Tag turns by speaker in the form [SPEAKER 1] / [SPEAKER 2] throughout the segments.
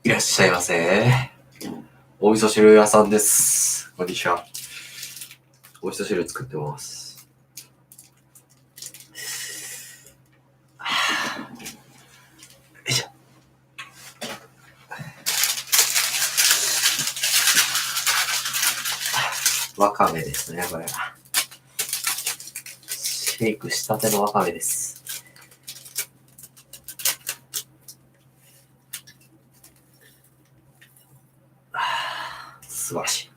[SPEAKER 1] いらっしゃいませ。お味噌汁屋さんです。こんにちは。お味噌汁作ってます。よいしょ。わかめですね、これは。シェイクしたてのわかめです。素晴らしい。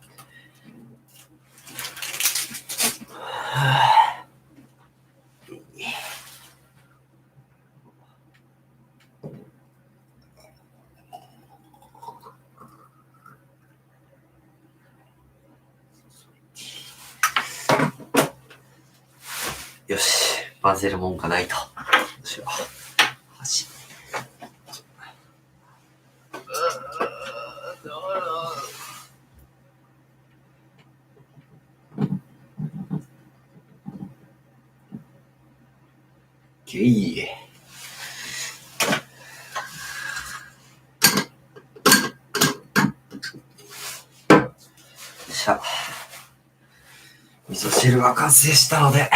[SPEAKER 1] よし、混ぜるもんがないと。どうしよう。箸。いい。しゃ。味噌汁が完成したので、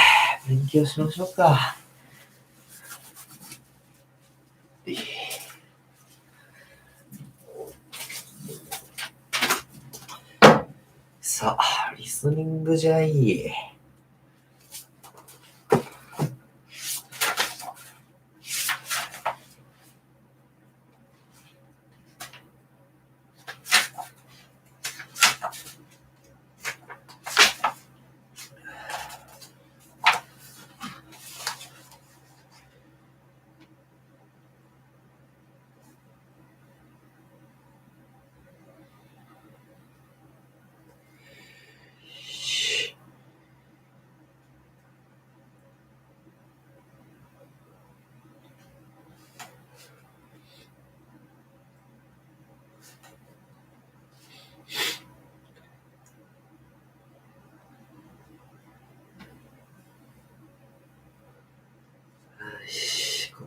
[SPEAKER 1] 勉強しましょうか。さあ、リスニングじゃいい。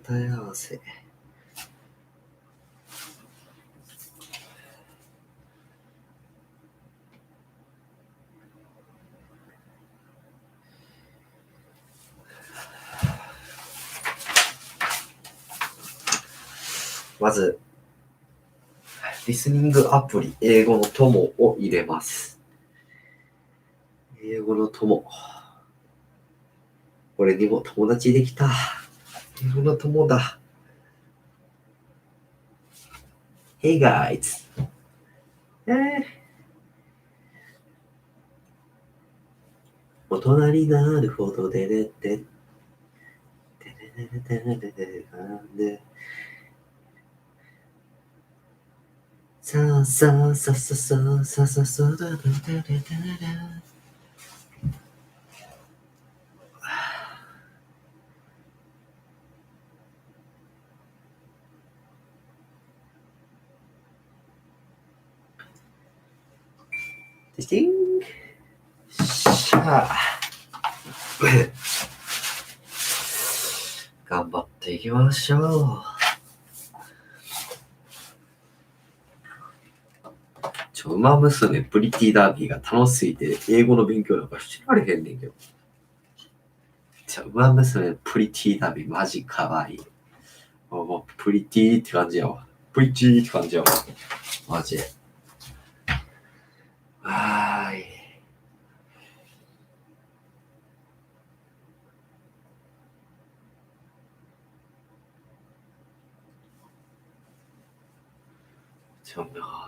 [SPEAKER 1] 答え合わせ。まず、リスニングアプリ、英語の友を入れます。英語の友。これにも友達できた。英語の友だ。Hey guys! 大人になるほどでねってさあさあさあさあさあさあさあさあだだだだだだでしてんしゃあ頑張っていきましょう。ウマ娘プリティダービーが楽しすぎて英語の勉強なんかしてられへんねんけど。ウマ娘プリティダービーマジかわいい。もうプリティって感じやわ。プリティって感じやわ。マジで。はーい。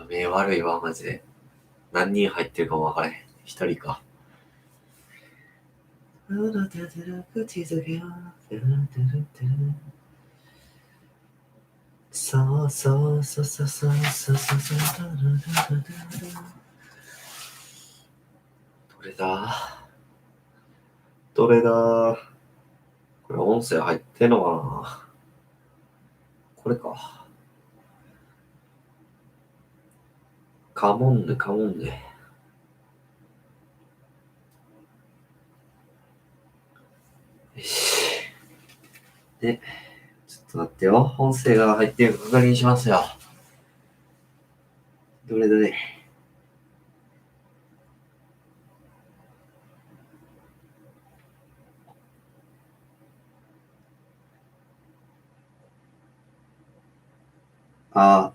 [SPEAKER 1] 目悪いわ、マジで。何人入ってるかも分からへん。一人か。そうそうそうそうそうそうそうそう。どれだどれだこれ音声入ってんのかなこれか。カモンヌ、カモンヌ。よし。で、ちょっと待ってよ。音声が入ってるか確認しますよ。どれどれ。あ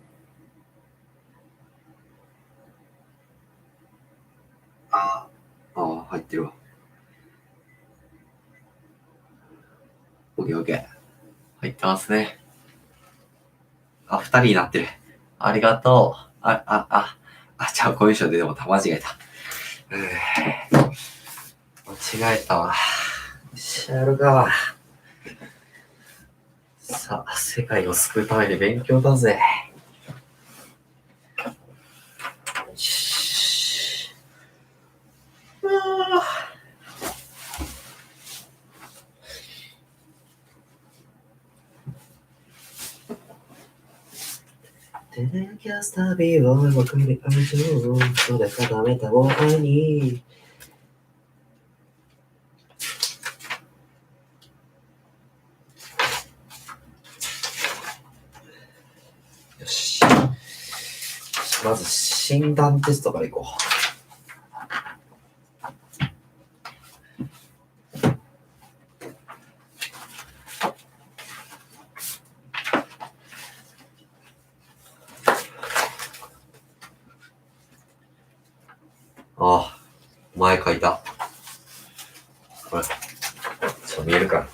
[SPEAKER 1] 入ってるわ。オッケーオッケー。入ってますね。あ、二人になってる。ありがとう。じゃあコミュ障でも間違えた。間違えたわ。しゃるか。さあ、世界を救うために勉強だぜ。テレキャスタビを送り合うそれ固めたお前によし。まず診断テストからいこう。前書いた。これ、ちょっと見えるかな。よ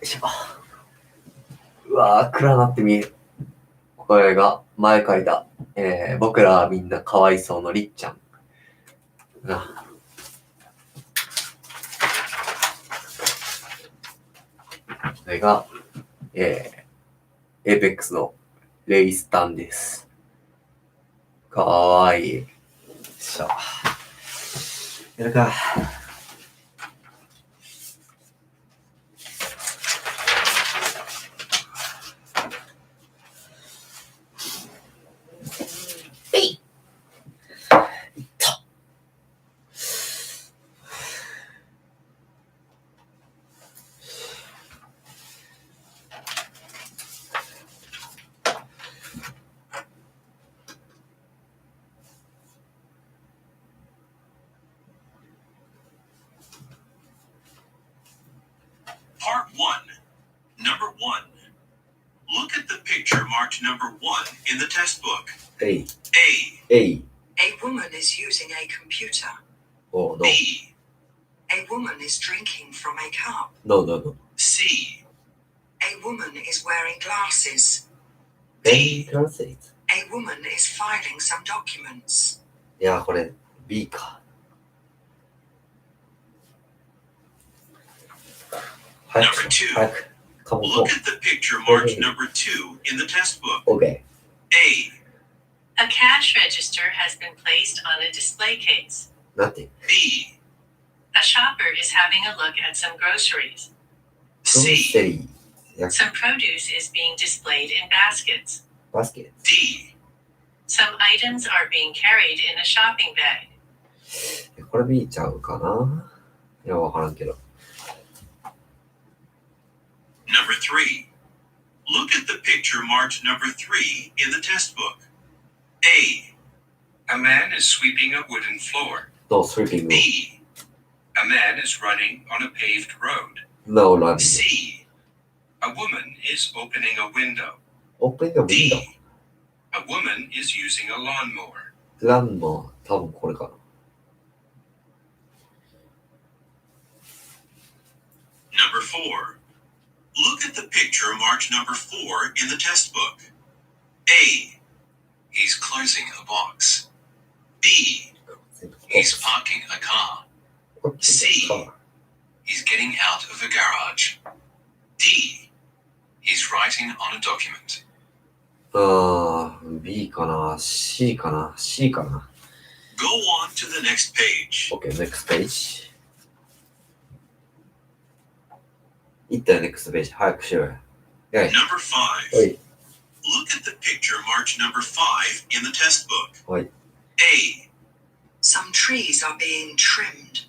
[SPEAKER 1] いしょ。うわ暗なって見える。これが前書いた。僕らはみんなかわいそうのりっちゃん。な。これが、エーペックスのレイスタンです。かわいい。よいしょ。やるか。
[SPEAKER 2] Part 1. Number 1. Look at the picture marked number 1 in the test book.
[SPEAKER 1] A.
[SPEAKER 2] A woman is using a computer.
[SPEAKER 1] Oh, no.
[SPEAKER 2] B. A woman is drinking from a cup.
[SPEAKER 1] No.
[SPEAKER 2] C. A woman is wearing glasses.
[SPEAKER 1] Translate.
[SPEAKER 2] A woman is filing some documents.
[SPEAKER 1] いや、これ B か。
[SPEAKER 2] Number 2. Look at the picture marked number 2 in the test book.
[SPEAKER 1] Okay.
[SPEAKER 2] A cash register has been placed on a display case.
[SPEAKER 1] Nothing.
[SPEAKER 2] B. A shopper is having a look at some groceries. C. Some produce is being displayed in baskets.
[SPEAKER 1] Basket.
[SPEAKER 2] D. Some items are being carried in a shopping bag.
[SPEAKER 1] これ B ちゃうかな。いや、わからんけど。
[SPEAKER 2] Number 3. Look at the picture marked number 3 in the test book. A man is sweeping a wooden floor.
[SPEAKER 1] No sweeping.
[SPEAKER 2] B. A man is running on a paved road.
[SPEAKER 1] No running.
[SPEAKER 2] C. A woman is opening a window.
[SPEAKER 1] Opening a window.
[SPEAKER 2] D. A woman is using a lawnmower.
[SPEAKER 1] Lawnmower. 多分これかな。
[SPEAKER 2] Number 4. Look at the picture marked number 4 in the test book. A. He's closing a box. B. He's parking a car. C. He's getting out of a garage. D. He's writing on a document.
[SPEAKER 1] B かな ?C かな ?C かな
[SPEAKER 2] Go on to the next page.
[SPEAKER 1] ?OK, next page. いったよ、next page. 早くしろよ。はい。
[SPEAKER 2] Number
[SPEAKER 1] は
[SPEAKER 2] 5.
[SPEAKER 1] い。
[SPEAKER 2] Look at the picture marked number 5 in the test book.
[SPEAKER 1] はい。
[SPEAKER 2] A. Some trees are being trimmed.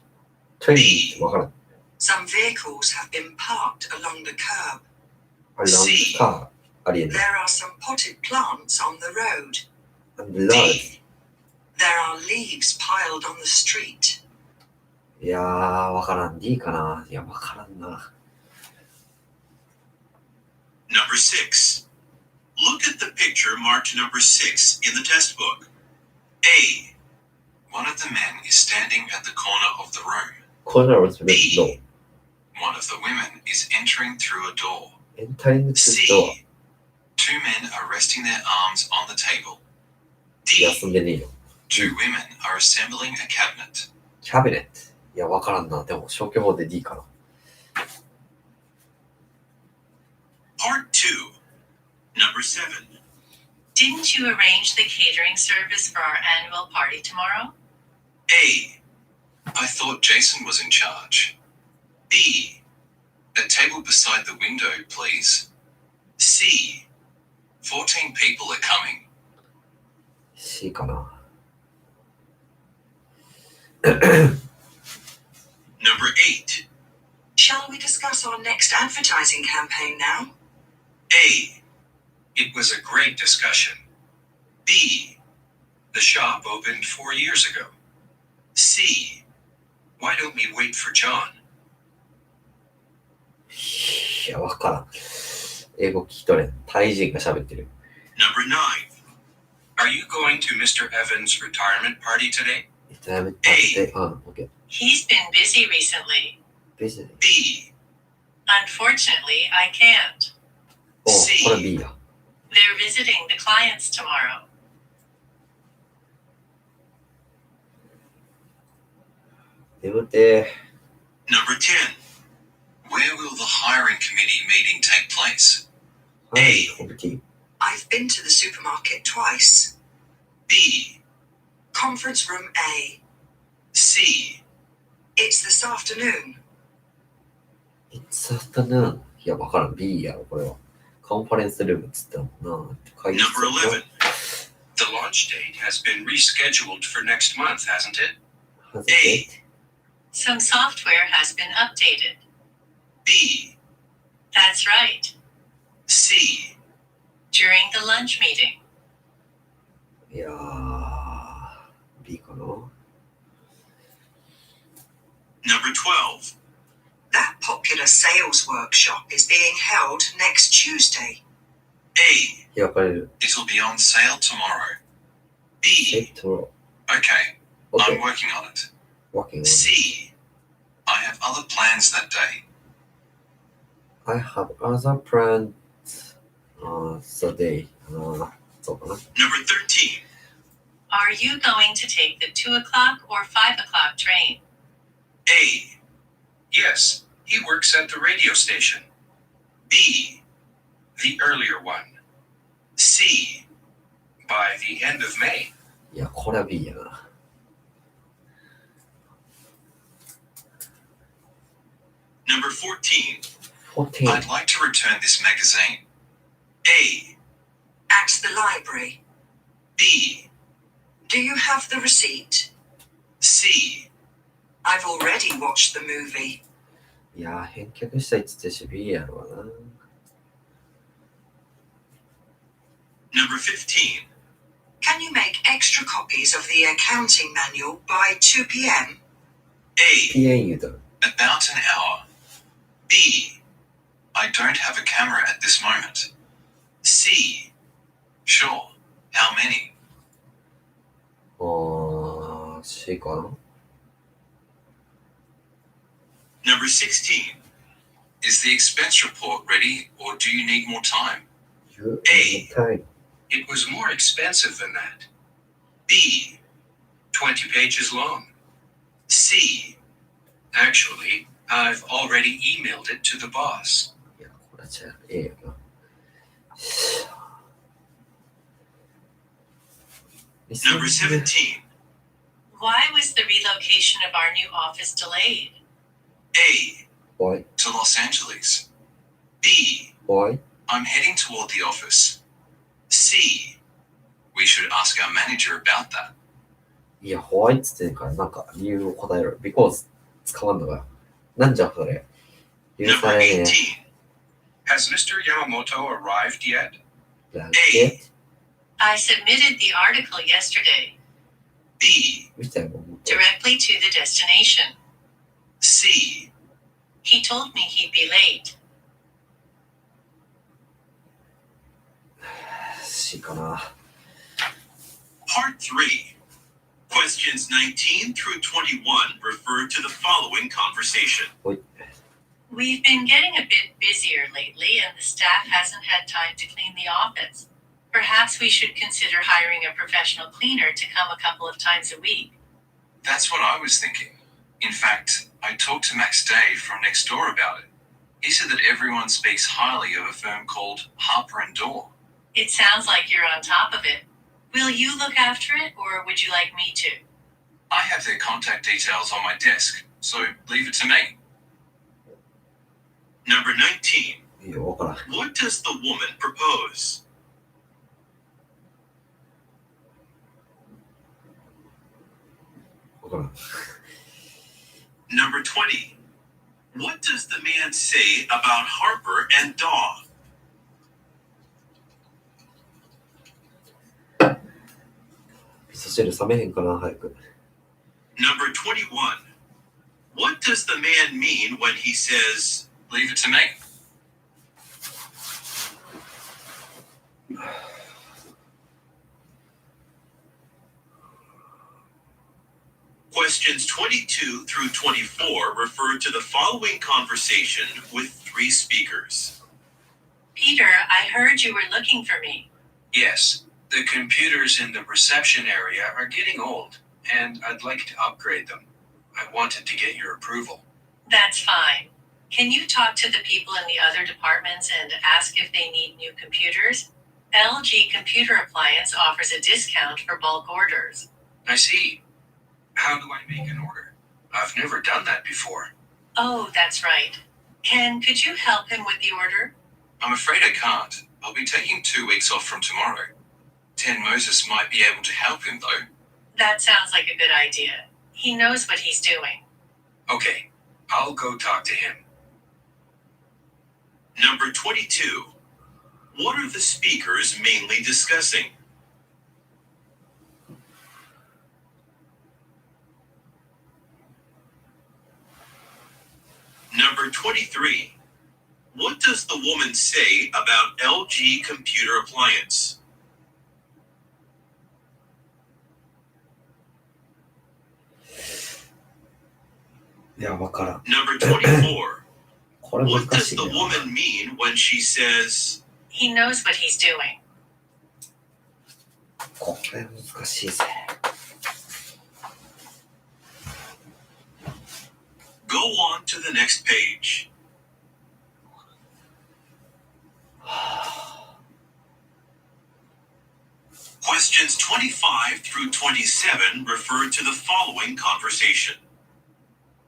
[SPEAKER 1] トイレわからん。
[SPEAKER 2] Some vehicles have been parked along the curb.
[SPEAKER 1] あれ、なんか、ありえない。
[SPEAKER 2] There are some potted plants on the road.
[SPEAKER 1] And large.
[SPEAKER 2] D. There are leaves piled on the street.
[SPEAKER 1] いやー、わからん。D かな。いや、わからんな。
[SPEAKER 2] Number 6. Look at the picture marked number 6 in the test book. A. One of the men is standing at the corner of the room.
[SPEAKER 1] コーナーをする
[SPEAKER 2] B.
[SPEAKER 1] の。
[SPEAKER 2] One of the women is entering through a door.
[SPEAKER 1] エンタリングツーと
[SPEAKER 2] C. Two men are resting their arms on the table.
[SPEAKER 1] 休
[SPEAKER 2] D.
[SPEAKER 1] んでねえよ。
[SPEAKER 2] Two women are assembling a cabinet.
[SPEAKER 1] キャビネット。いや、わからんな。でも、消去法で D かな。
[SPEAKER 2] Part 2. Number 7.
[SPEAKER 3] Didn't you arrange the catering service for our annual party tomorrow?
[SPEAKER 2] A. I thought Jason was in charge. B. A table beside the window, please. C. 14 people are coming.
[SPEAKER 1] C かな。
[SPEAKER 2] Number 8. Shall we discuss our next advertising campaign now? A. It was a great discussion. B. The shop opened 4 years ago. C. Why don't we wait for John?
[SPEAKER 1] いや、わからん。英語聞き取れん。タイ人が喋ってる。
[SPEAKER 2] Number 9. Are you going to Mr. Evans' retirement party today?
[SPEAKER 1] やめて。OK。
[SPEAKER 3] He's been busy recently.
[SPEAKER 1] busy。
[SPEAKER 2] B.
[SPEAKER 3] Unfortunately, I can't.
[SPEAKER 1] お、
[SPEAKER 2] C.
[SPEAKER 1] これ B や。
[SPEAKER 3] They're visiting the clients tomorrow.
[SPEAKER 1] 眠て
[SPEAKER 2] Number 10. Where will the hiring committee meeting take place?
[SPEAKER 1] ー。はい、コンピティ。
[SPEAKER 2] I've been to the supermarket twice. B. Conference room A. C. It's this afternoon.
[SPEAKER 1] It's afternoon。いや、わからん。B やろ、これは。カンファレンスルームっつったもんな。会議室
[SPEAKER 2] Number 11. The launch date has been rescheduled for next month, hasn't it? A.
[SPEAKER 3] Some software has been updated.
[SPEAKER 2] B.
[SPEAKER 3] That's right.
[SPEAKER 2] C.
[SPEAKER 3] During the lunch meeting.
[SPEAKER 1] いやー、B かな。
[SPEAKER 2] Number 12. That popular sales workshop is being held next Tuesday. A.
[SPEAKER 1] 開かれる。
[SPEAKER 2] It'll be on sale tomorrow. B.
[SPEAKER 1] tomorrow.
[SPEAKER 2] Okay, I'm
[SPEAKER 1] OK。
[SPEAKER 2] working on it.
[SPEAKER 1] working on it.
[SPEAKER 2] C. I have other plans that day.
[SPEAKER 1] I have other plans the day. そうかな。
[SPEAKER 2] Number 13.
[SPEAKER 3] Are you going to take the 2 o'clock or 5 o'clock train?
[SPEAKER 2] A. Yes, he works at the radio station. B. The earlier one. C. By the end of May.
[SPEAKER 1] いや、これは B やな。
[SPEAKER 2] Number 14.
[SPEAKER 1] 14。
[SPEAKER 2] I'd like to return this magazine. A. At the library. B. Do you have the receipt? C. I've already watched the movie.
[SPEAKER 1] いやー、返却したいっつってし B やろうな。
[SPEAKER 2] Number 15. Can you make extra copies of the accounting manual by 2 p.m.? A.
[SPEAKER 1] PN 言うとる。
[SPEAKER 2] About an hour. B. I don't have a camera at this moment. C. Sure. How many?
[SPEAKER 1] C かな。
[SPEAKER 2] Number 16. Is the expense report ready or do you need more time? A.
[SPEAKER 1] time.
[SPEAKER 2] It was more expensive than that. B. 20 pages long. C. Actually, I've already emailed it to the boss.
[SPEAKER 1] いや、これじゃ A やな。
[SPEAKER 2] Number 17.
[SPEAKER 3] Why was the relocation of our new office delayed?
[SPEAKER 2] A.
[SPEAKER 4] Why?
[SPEAKER 2] To Los Angeles. B.
[SPEAKER 4] Why?
[SPEAKER 2] I'm heading toward the office. C. We should ask our manager about that.
[SPEAKER 4] いや、ホワイトって言うから、なんか理由を答えろ。because 使わんのかよ。なんじゃそれ。許さ
[SPEAKER 2] Number
[SPEAKER 4] れね
[SPEAKER 2] 18.
[SPEAKER 5] Has Mr. Yamamoto arrived yet?
[SPEAKER 4] え。だっけ
[SPEAKER 3] I submitted the article yesterday,
[SPEAKER 2] B.
[SPEAKER 4] みたいな思って。
[SPEAKER 3] directly to the destination.
[SPEAKER 2] C.
[SPEAKER 3] He told me he'd be late.
[SPEAKER 4] C かな。
[SPEAKER 2] Part 3. Questions 19 through 21 refer to the following conversation.
[SPEAKER 3] We've been getting a bit busier lately, and the staff hasn't had time to clean the office. Perhaps we should consider hiring a professional cleaner to come a couple of times a week.
[SPEAKER 2] That's what I was thinking. In fact, I talked to Max Day from next door about it. He said that everyone speaks highly of a firm called Harper & Daw.
[SPEAKER 3] It sounds like you're on top of it. Will you look after it, or would you like me to?
[SPEAKER 2] I have their contact details on my desk, so leave it to me. Number 19.
[SPEAKER 4] いいよ、わからん。
[SPEAKER 2] What does the woman propose?
[SPEAKER 4] わからん。
[SPEAKER 2] Number 20. What does the man say about Harper and Daw?
[SPEAKER 4] 味噌汁冷めへんかな、早く。
[SPEAKER 2] Number 21. What does the man mean when he says, leave it to me? Questions 22 through 24 refer to the following conversation with 3 speakers.
[SPEAKER 3] Peter, I heard you were looking for me.
[SPEAKER 5] Yes. The computers in the reception area are getting old, and I'd like to upgrade them. I wanted to get your approval.
[SPEAKER 3] That's fine. Can you talk to the people in the other departments and ask if they need new computers? LG Computer Appliance offers a discount for bulk orders.
[SPEAKER 5] I see. How do I make an order? I've never done that before.
[SPEAKER 3] Oh, that's right. Ken, could you help him with the order?
[SPEAKER 2] I'm afraid I can't. I'll be taking 2 weeks off from tomorrow. Ten Moses might be able to help him, though.
[SPEAKER 3] That sounds like a good idea. He knows what he's doing.
[SPEAKER 5] Okay, I'll go talk to him.
[SPEAKER 2] Number 22. What are the speakers mainly discussing? Number 23. What does the woman say about LG Computer Appliance?
[SPEAKER 4] いや、わからん。
[SPEAKER 2] Number 24.
[SPEAKER 4] これ
[SPEAKER 2] What
[SPEAKER 4] 難
[SPEAKER 2] does
[SPEAKER 4] しい
[SPEAKER 2] the
[SPEAKER 4] ね。
[SPEAKER 2] woman mean when she says,
[SPEAKER 3] He knows what he's doing.
[SPEAKER 4] これ難しいぜ。
[SPEAKER 2] go on to the next page? Questions 25 through 27 refer to the following conversation.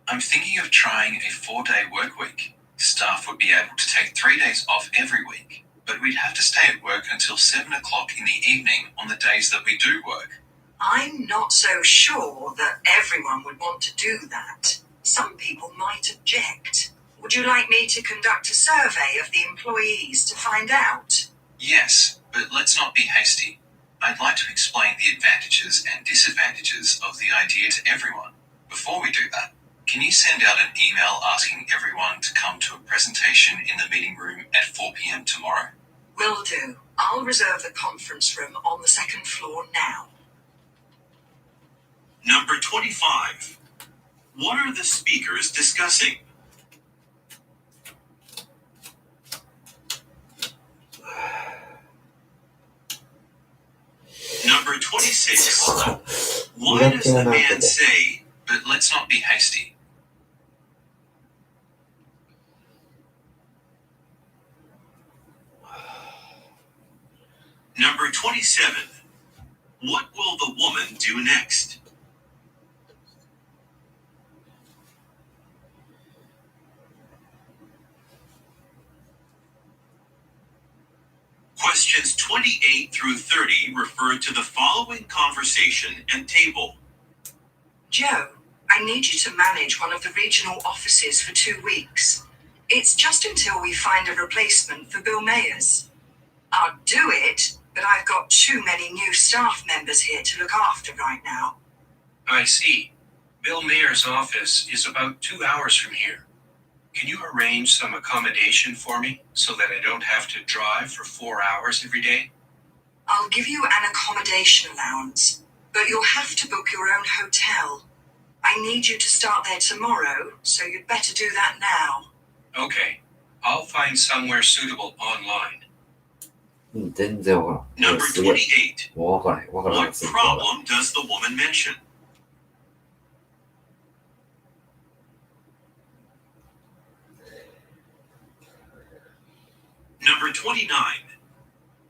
[SPEAKER 2] I'm thinking of trying a 4-day work week. Staff would be able to take 3 days off every week, but we'd have to stay at work until 7 o'clock in the evening on the days that we do work.
[SPEAKER 6] I'm not so sure that everyone would want to do that. Some people might object. Would you like me to conduct a survey of the employees to find out?
[SPEAKER 2] Yes, but let's not be hasty. I'd like to explain the advantages and disadvantages of the idea to everyone. Before we do that, can you send out an email asking everyone to come to a presentation in the meeting room at 4 p.m. tomorrow?
[SPEAKER 6] Will do. I'll reserve the conference room on the second floor now.
[SPEAKER 2] Number 25. What are the speakers discussing? Number 26.
[SPEAKER 4] わからん。
[SPEAKER 2] Why does the man say, but let's not be hasty? Number 27. What will the woman do next? Questions 28 through 30 refer to the following conversation and table.
[SPEAKER 6] Joe, I need you to manage one of the regional offices for 2 weeks. It's just until we find a replacement for Bill Mayers. I'll do it, but I've got too many new staff members here to look after right now.
[SPEAKER 5] I see. Bill Mayer's office is about 2 hours from here. Can you arrange some accommodation for me so that I don't have to drive for 4 hours every day?
[SPEAKER 6] I'll give you an accommodation allowance, but you'll have to book your own hotel. I need you to start there tomorrow, so you'd better do that now.
[SPEAKER 5] Okay. I'll find somewhere suitable online.
[SPEAKER 4] 全然わからん。
[SPEAKER 2] Number
[SPEAKER 4] すげえ。
[SPEAKER 2] 28.
[SPEAKER 4] もうわからへん。わからな
[SPEAKER 2] What
[SPEAKER 4] くすぎてわからん。
[SPEAKER 2] problem does the woman mention? Number 29.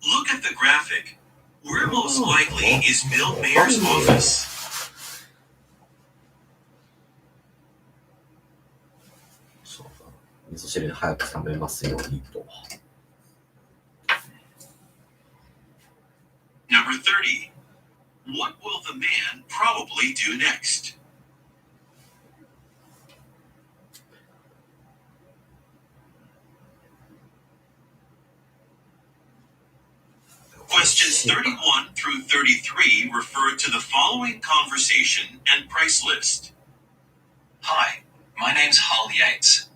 [SPEAKER 2] Look at the graphic. Where most likely is Bill Mayer's office?
[SPEAKER 4] そうだ。味噌汁早く冷めますようにと。
[SPEAKER 2] Number 30. What will the man probably do next? Questions 31 through 33 refer to the following conversation and price list.
[SPEAKER 7] Hi, my name's Hull Yates.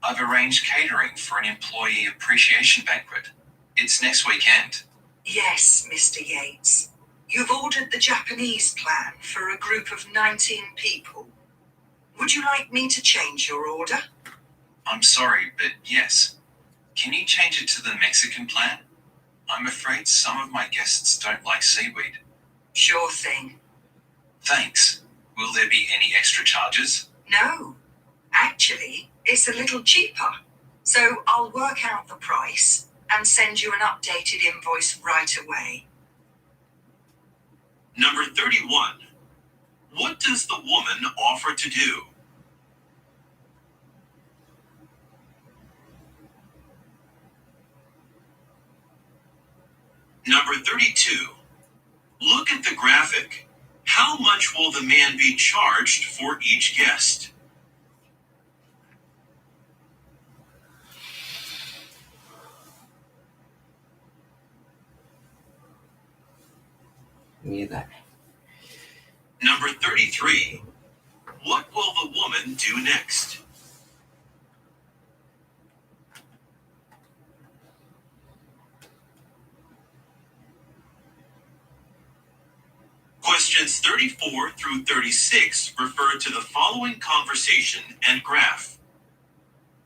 [SPEAKER 7] I've arranged catering for an employee appreciation banquet. It's next weekend.
[SPEAKER 6] Yes, Mr. Yates. You've ordered the Japanese plan for a group of 19 people. Would you like me to change your order?
[SPEAKER 7] I'm sorry, but yes. Can you change it to the Mexican plan? I'm afraid some of my guests don't like seaweed.
[SPEAKER 6] Sure thing.
[SPEAKER 7] Thanks. Will there be any extra charges?
[SPEAKER 6] No. Actually, it's a little cheaper. So I'll work out the price and send you an updated invoice right away.
[SPEAKER 2] Number 31. What does the woman offer to do? Number 32. Look at the graphic. How much will the man be charged for each guest? Number 33. What will the woman do next? Questions 34 through 36 refer to the following conversation and graph.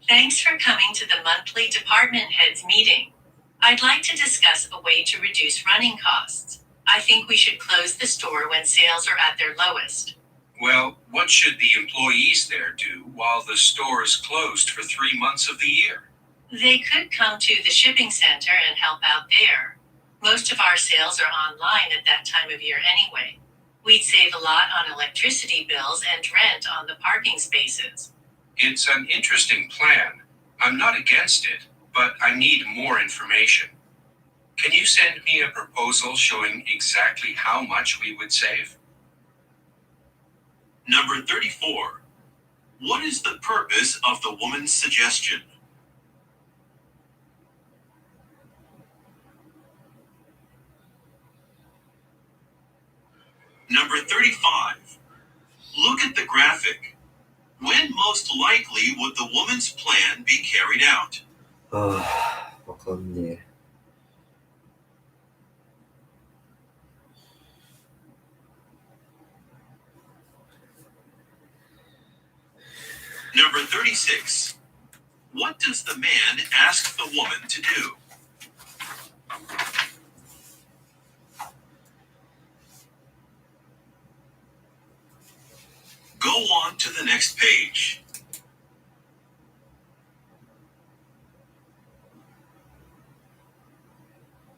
[SPEAKER 3] Thanks for coming to the monthly department heads meeting. I'd like to discuss a way to reduce running costs. I think we should close the store when sales are at their lowest.
[SPEAKER 5] Well, what should the employees there do while the store is closed for 3 months of the year?
[SPEAKER 3] They could come to the shipping center and help out there. Most of our sales are online at that time of year anyway. We'd save a lot on electricity bills and rent on the parking spaces.
[SPEAKER 5] It's an interesting plan. I'm not against it, but I need more information. Can you send me a proposal showing exactly how much we would save?
[SPEAKER 2] Number 34. What is the purpose of the woman's suggestion? Number 35. Look at the graphic. When most likely would the woman's plan be carried out?
[SPEAKER 4] わかんねえ。
[SPEAKER 2] Number 36. What does the man ask the woman to do? Go on to the next page.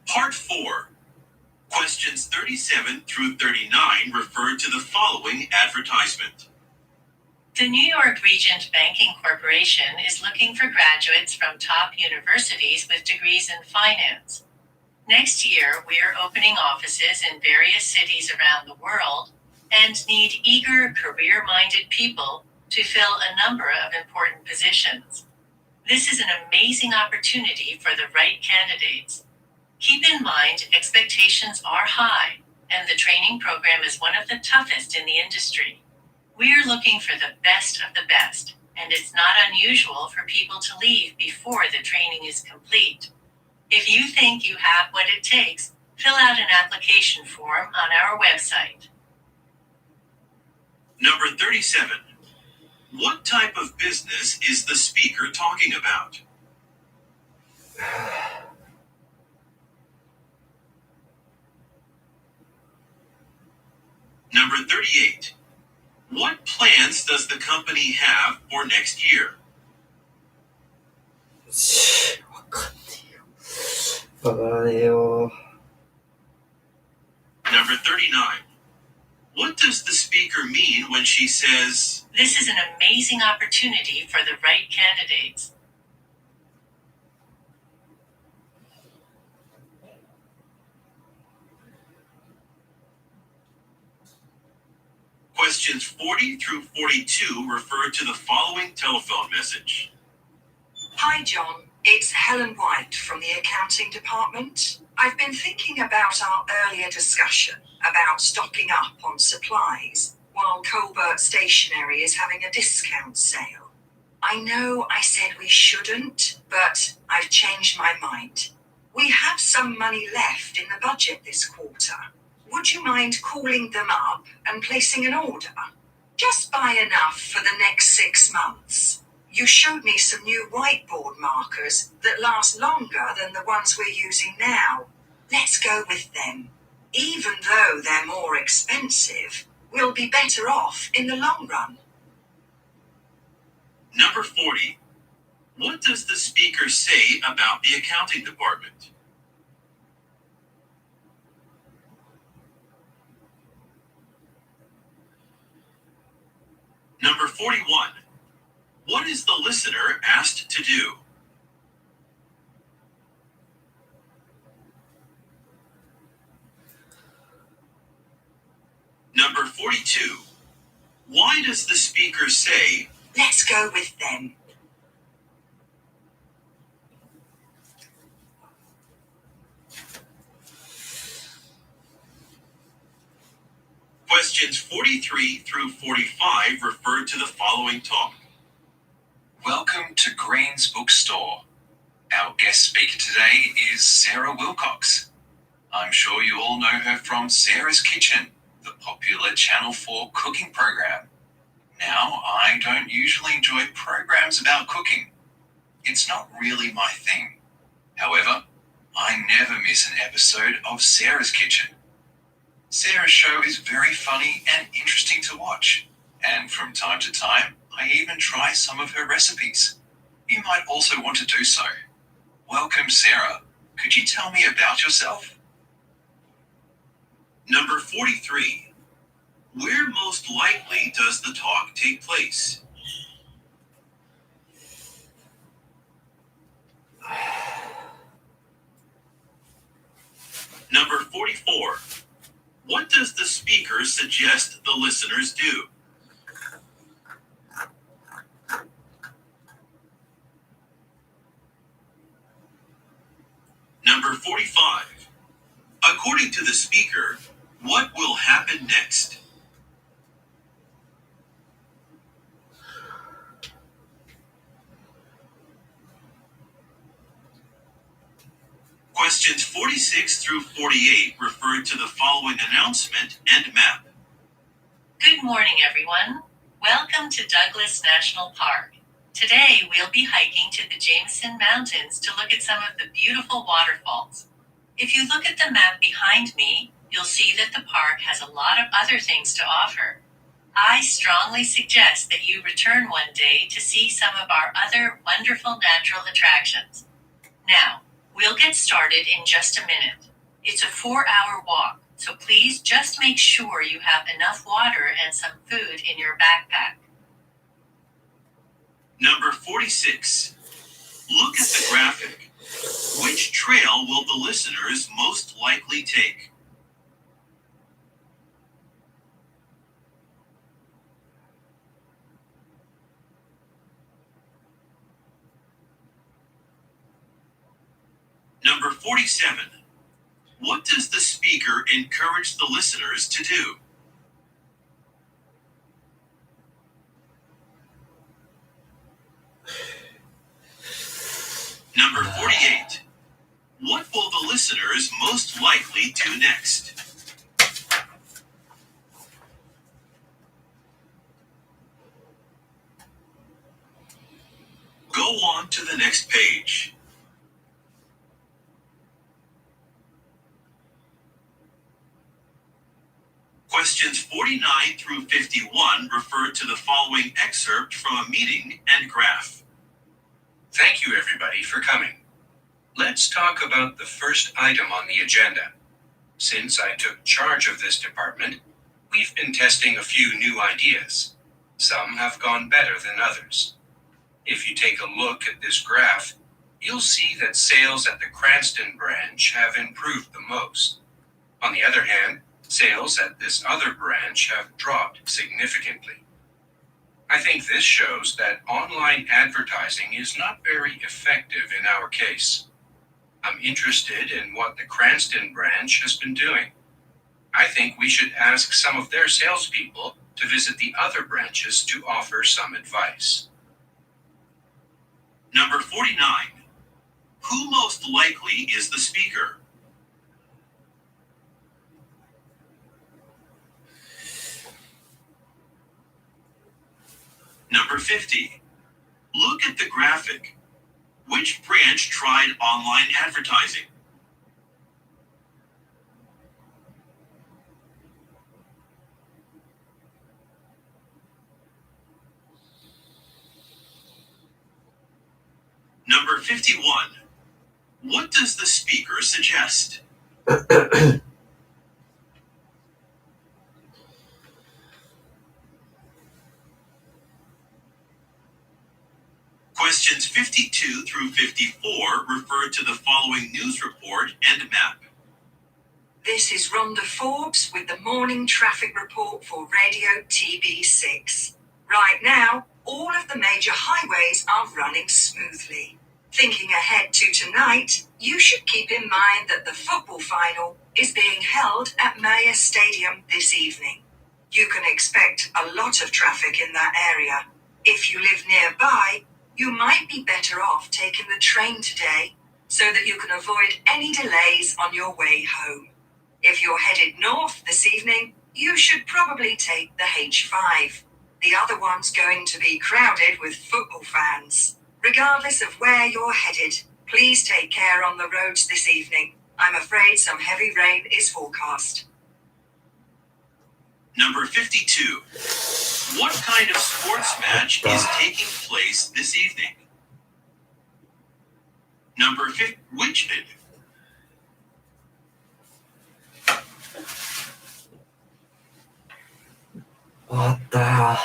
[SPEAKER 2] Part 4. Questions Questions 37 through 39 refer to the following advertisement.
[SPEAKER 3] The New York Regent Banking Corporation is looking for graduates from top universities with degrees in finance. Next year, we're opening offices in various cities around the world and need eager, career-minded people to fill a number of important positions. This is an amazing opportunity for the right candidates. Keep in mind, expectations are high, and the training program is one of the toughest in the industry. We're looking for the best of the best, and it's not unusual for people to leave before the training is complete. If you think you have what it takes, fill out an application form on our website.
[SPEAKER 2] Number 37. What type of business is the speaker talking about? Number 38. What plans does the company have for next year?
[SPEAKER 4] わかんねえよ。わからねえよ。
[SPEAKER 2] Number 39. What does the speaker mean when she says,
[SPEAKER 3] This is an amazing opportunity for the right candidates.
[SPEAKER 2] Questions 40 through 42 refer to the following telephone message.
[SPEAKER 6] Hi, John. It's Helen White from the accounting department. I've been thinking about our earlier discussion about stocking up on supplies while Colbert Stationery is having a discount sale. I know I said we shouldn't, but I've changed my mind. We have some money left in the budget this quarter. Would you mind calling them up and placing an order? Just buy enough for the next 6 months. You showed me some new whiteboard markers that last longer than the ones we're using now. Let's go with them. Even though they're more expensive, we'll be better off in the long run.
[SPEAKER 2] Number 40. What does the speaker say about the accounting department? Number 41. What is the listener asked to do? Number 42. Why does the speaker say,
[SPEAKER 6] Let's go with them.
[SPEAKER 2] Questions 43 through 45 refer to the following talk.
[SPEAKER 7] Welcome to Green's Bookstore. Our guest speaker today is Sarah Wilcox. I'm sure you all know her from Sarah's Kitchen, the popular Channel 4 cooking program. Now, I don't usually enjoy programs about cooking. It's not really my thing. However, I never miss an episode of Sarah's Kitchen. Sarah's show is very funny and interesting to watch, and from time to time, I even try some of her recipes. You might also want to do so. Welcome, Sarah. Could you tell me about yourself?
[SPEAKER 2] Number 43. Where most likely does the talk take place? Number 44. What does the speaker suggest the listeners do? Number 45. According to the speaker, what will happen next? Questions 46 through 48 refer to the following announcement and map.
[SPEAKER 3] Good morning, everyone. Welcome to Douglas National Park. Today, we'll be hiking to the Jameson Mountains to look at some of the beautiful waterfalls. If you look at the map behind me, you'll see that the park has a lot of other things to offer. I strongly suggest that you return one day to see some of our other wonderful natural attractions. Now, we'll get started in just a minute. It's a 4-hour walk, so Just make sure you have enough water and some food in your backpack.
[SPEAKER 2] Number 46. Look at the graphic. Which trail will the listeners most likely take? Number 47. What does the speaker encourage the listeners to do? Number 48. What will the listeners most likely do next? Go on to the next page. Questions 49 through 51 refer to the following excerpt from a meeting and graph.
[SPEAKER 5] Thank you, everybody, for coming. Let's talk about the first item on the agenda. Since I took charge of this department, we've been testing a few new ideas. Some have gone better than others. If you take a look at this graph, you'll see that sales at the Cranston branch have improved the most. On the other hand, sales at this other branch have dropped significantly. I think this shows that online advertising is not very effective in our case. I'm interested in what the Cranston branch has been doing. I think we should ask some of their salespeople to visit the other branches to offer some advice.
[SPEAKER 2] Number 49. Who most likely is the speaker? Number 50. Look at the graphic. Which branch tried online advertising? Number 51. What does the speaker suggest? Questions 52 through 54 refer to the following news report and map.
[SPEAKER 6] This is Rhonda Forbes with the morning traffic report for Radio TB6. Right now, all of the major highways are running smoothly. Thinking ahead to tonight, you should keep in mind that the football final is being held at Mayer Stadium this evening. You can expect a lot of traffic in that area. If you live nearby, you might be better off taking the train today so that you can avoid any delays on your way home. If you're headed north this evening, you should probably take the H5. The other one's going to be crowded with football fans. Regardless of where you're headed, please take care on the roads this evening. I'm afraid some heavy rain is forecast.
[SPEAKER 2] Number 52. What kind of sports match is taking place this evening? Number 50. Which?
[SPEAKER 4] 왔다.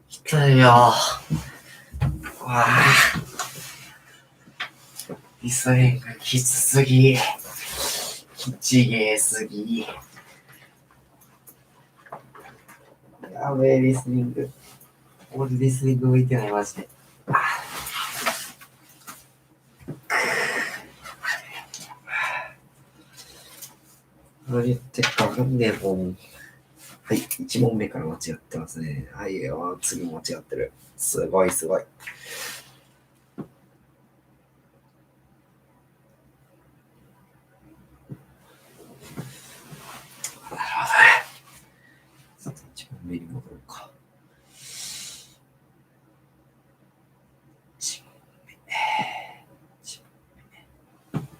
[SPEAKER 4] 기다려. 와.リスニングきつすぎ。きちげえすぎ。やべえ、リスニング。俺リスニング向いてない、マジで。何言ってるかわかんねえもん。はい、1問目から間違ってますね。はい、次も間違ってる。すごいすごい。なるほどね。さて、1問目に戻ろうか。1問目。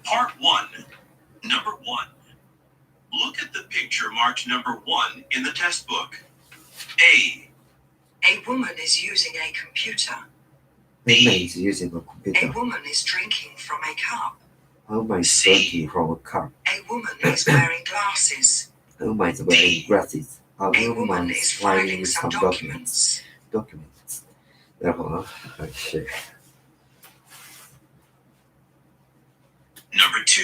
[SPEAKER 2] Part 1. Number 1. Look at the picture marked number 1 in the test book. A.
[SPEAKER 6] A woman is using a computer.
[SPEAKER 4] Woman is using a
[SPEAKER 6] A
[SPEAKER 4] computer.
[SPEAKER 6] woman is drinking from a cup.
[SPEAKER 4] Woman is drinking from a cup.
[SPEAKER 6] A woman is wearing glasses.
[SPEAKER 4] A woman is wearing glasses. A
[SPEAKER 6] A
[SPEAKER 4] woman
[SPEAKER 6] woman
[SPEAKER 4] is
[SPEAKER 6] is
[SPEAKER 4] filing
[SPEAKER 6] filing
[SPEAKER 4] some
[SPEAKER 6] some
[SPEAKER 4] documents.
[SPEAKER 6] documents.
[SPEAKER 4] なるほどな。はい。
[SPEAKER 2] Number 2.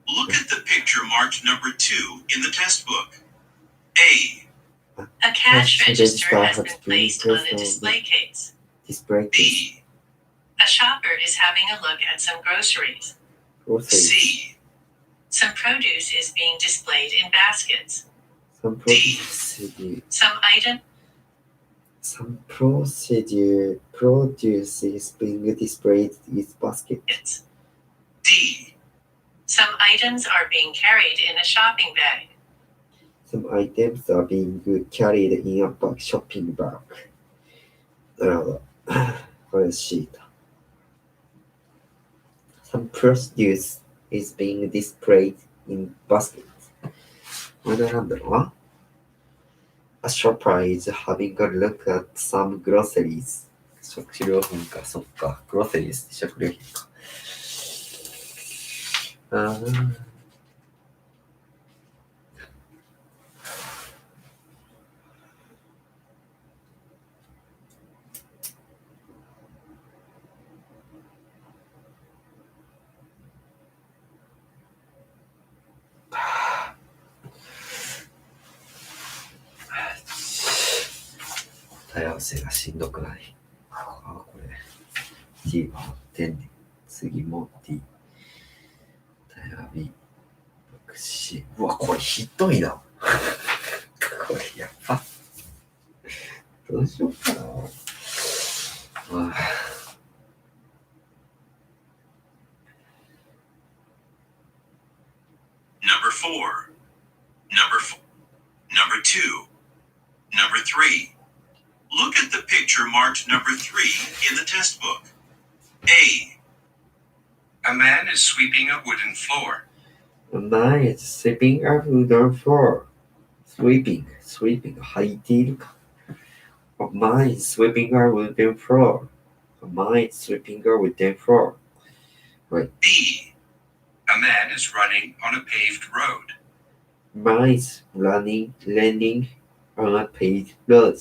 [SPEAKER 2] Look at the picture marked number 2 in the test book. A.
[SPEAKER 3] A cash register has been placed on a display case.
[SPEAKER 4] Display case.
[SPEAKER 2] B.
[SPEAKER 3] A shopper is having a look at some groceries.
[SPEAKER 4] Groceries.
[SPEAKER 2] C.
[SPEAKER 3] Some produce is being displayed in baskets.
[SPEAKER 4] Some procedure.
[SPEAKER 3] Some
[SPEAKER 4] Produce is being displayed in baskets.
[SPEAKER 3] items.
[SPEAKER 2] D.
[SPEAKER 3] Some items are being carried in a shopping bag.
[SPEAKER 4] Some items are being carried in a shopping bag. なるほど。これ C だ。Some produce is being displayed in baskets. これでなんだろうな。A shopper is having a look at some groceries. 食料品か、そっか。groceries って食料品か。答え合わせがしんどくない。これ D は点で、次も D。答えは B。C。うわ、これひどいな。これやば。どうしようかな。
[SPEAKER 2] Number 4. Number 2. Number 3. Look at the picture marked number 3 in the test book. A.
[SPEAKER 5] A man is sweeping a wooden floor.
[SPEAKER 4] A man is sweeping a wooden floor. Sweeping 履いているか。A man is sweeping a wooden floor. A man is sweeping a wooden floor. Right.
[SPEAKER 2] B.
[SPEAKER 5] A man is running on a paved road.
[SPEAKER 4] A man is running on a paved road.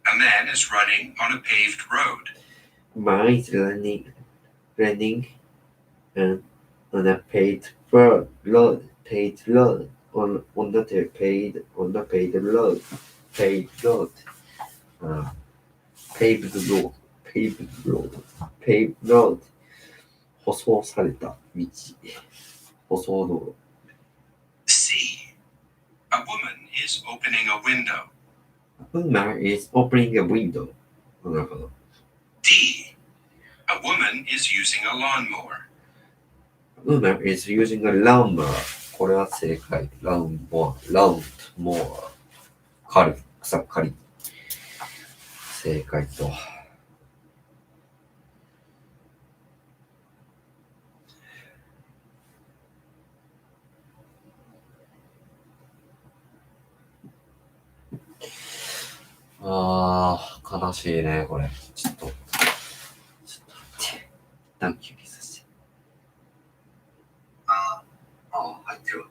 [SPEAKER 5] A man is running on a paved road.
[SPEAKER 4] A man is running on a paved road. Paved road. On the paved road. Paved road. Paved road. Paved road. Paved road. 舗装された道。舗装道路。
[SPEAKER 2] C.
[SPEAKER 5] A woman is opening a window.
[SPEAKER 4] A woman is opening a window. なるほど。
[SPEAKER 2] D.
[SPEAKER 5] A woman is using a lawnmower.
[SPEAKER 4] A woman is using a lawnmower. これは正解。ラウンドモア。刈る。草刈り。正解と。悲しいね、これ。ちょっと待って。短期にさせて。入ってるわ。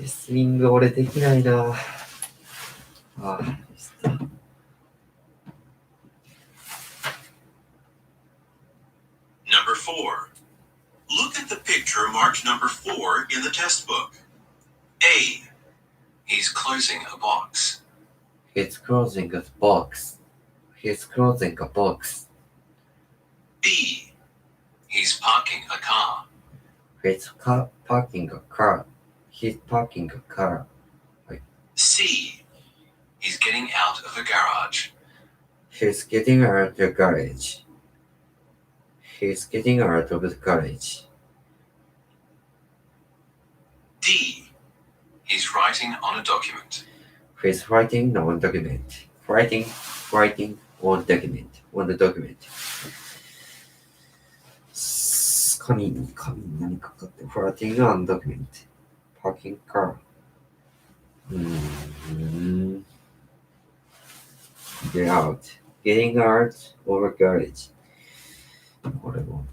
[SPEAKER 4] スイング俺できないな。
[SPEAKER 2] Number 4. Look at the picture marked number 4 in the test book. A.
[SPEAKER 7] He's closing a box.
[SPEAKER 4] He's closing a box. He's closing a box.
[SPEAKER 2] B.
[SPEAKER 7] He's parking a car.
[SPEAKER 4] He's parking a car. He's parking a car.
[SPEAKER 2] C.
[SPEAKER 7] He's getting out of the garage.
[SPEAKER 4] He's getting out of the garage. He's getting out of the garage.
[SPEAKER 2] D.
[SPEAKER 7] He's writing on a document.
[SPEAKER 4] He's writing on a document. Writing on document. On the document. 紙に何かかって Writing on document. Parking car. getting out over garage これも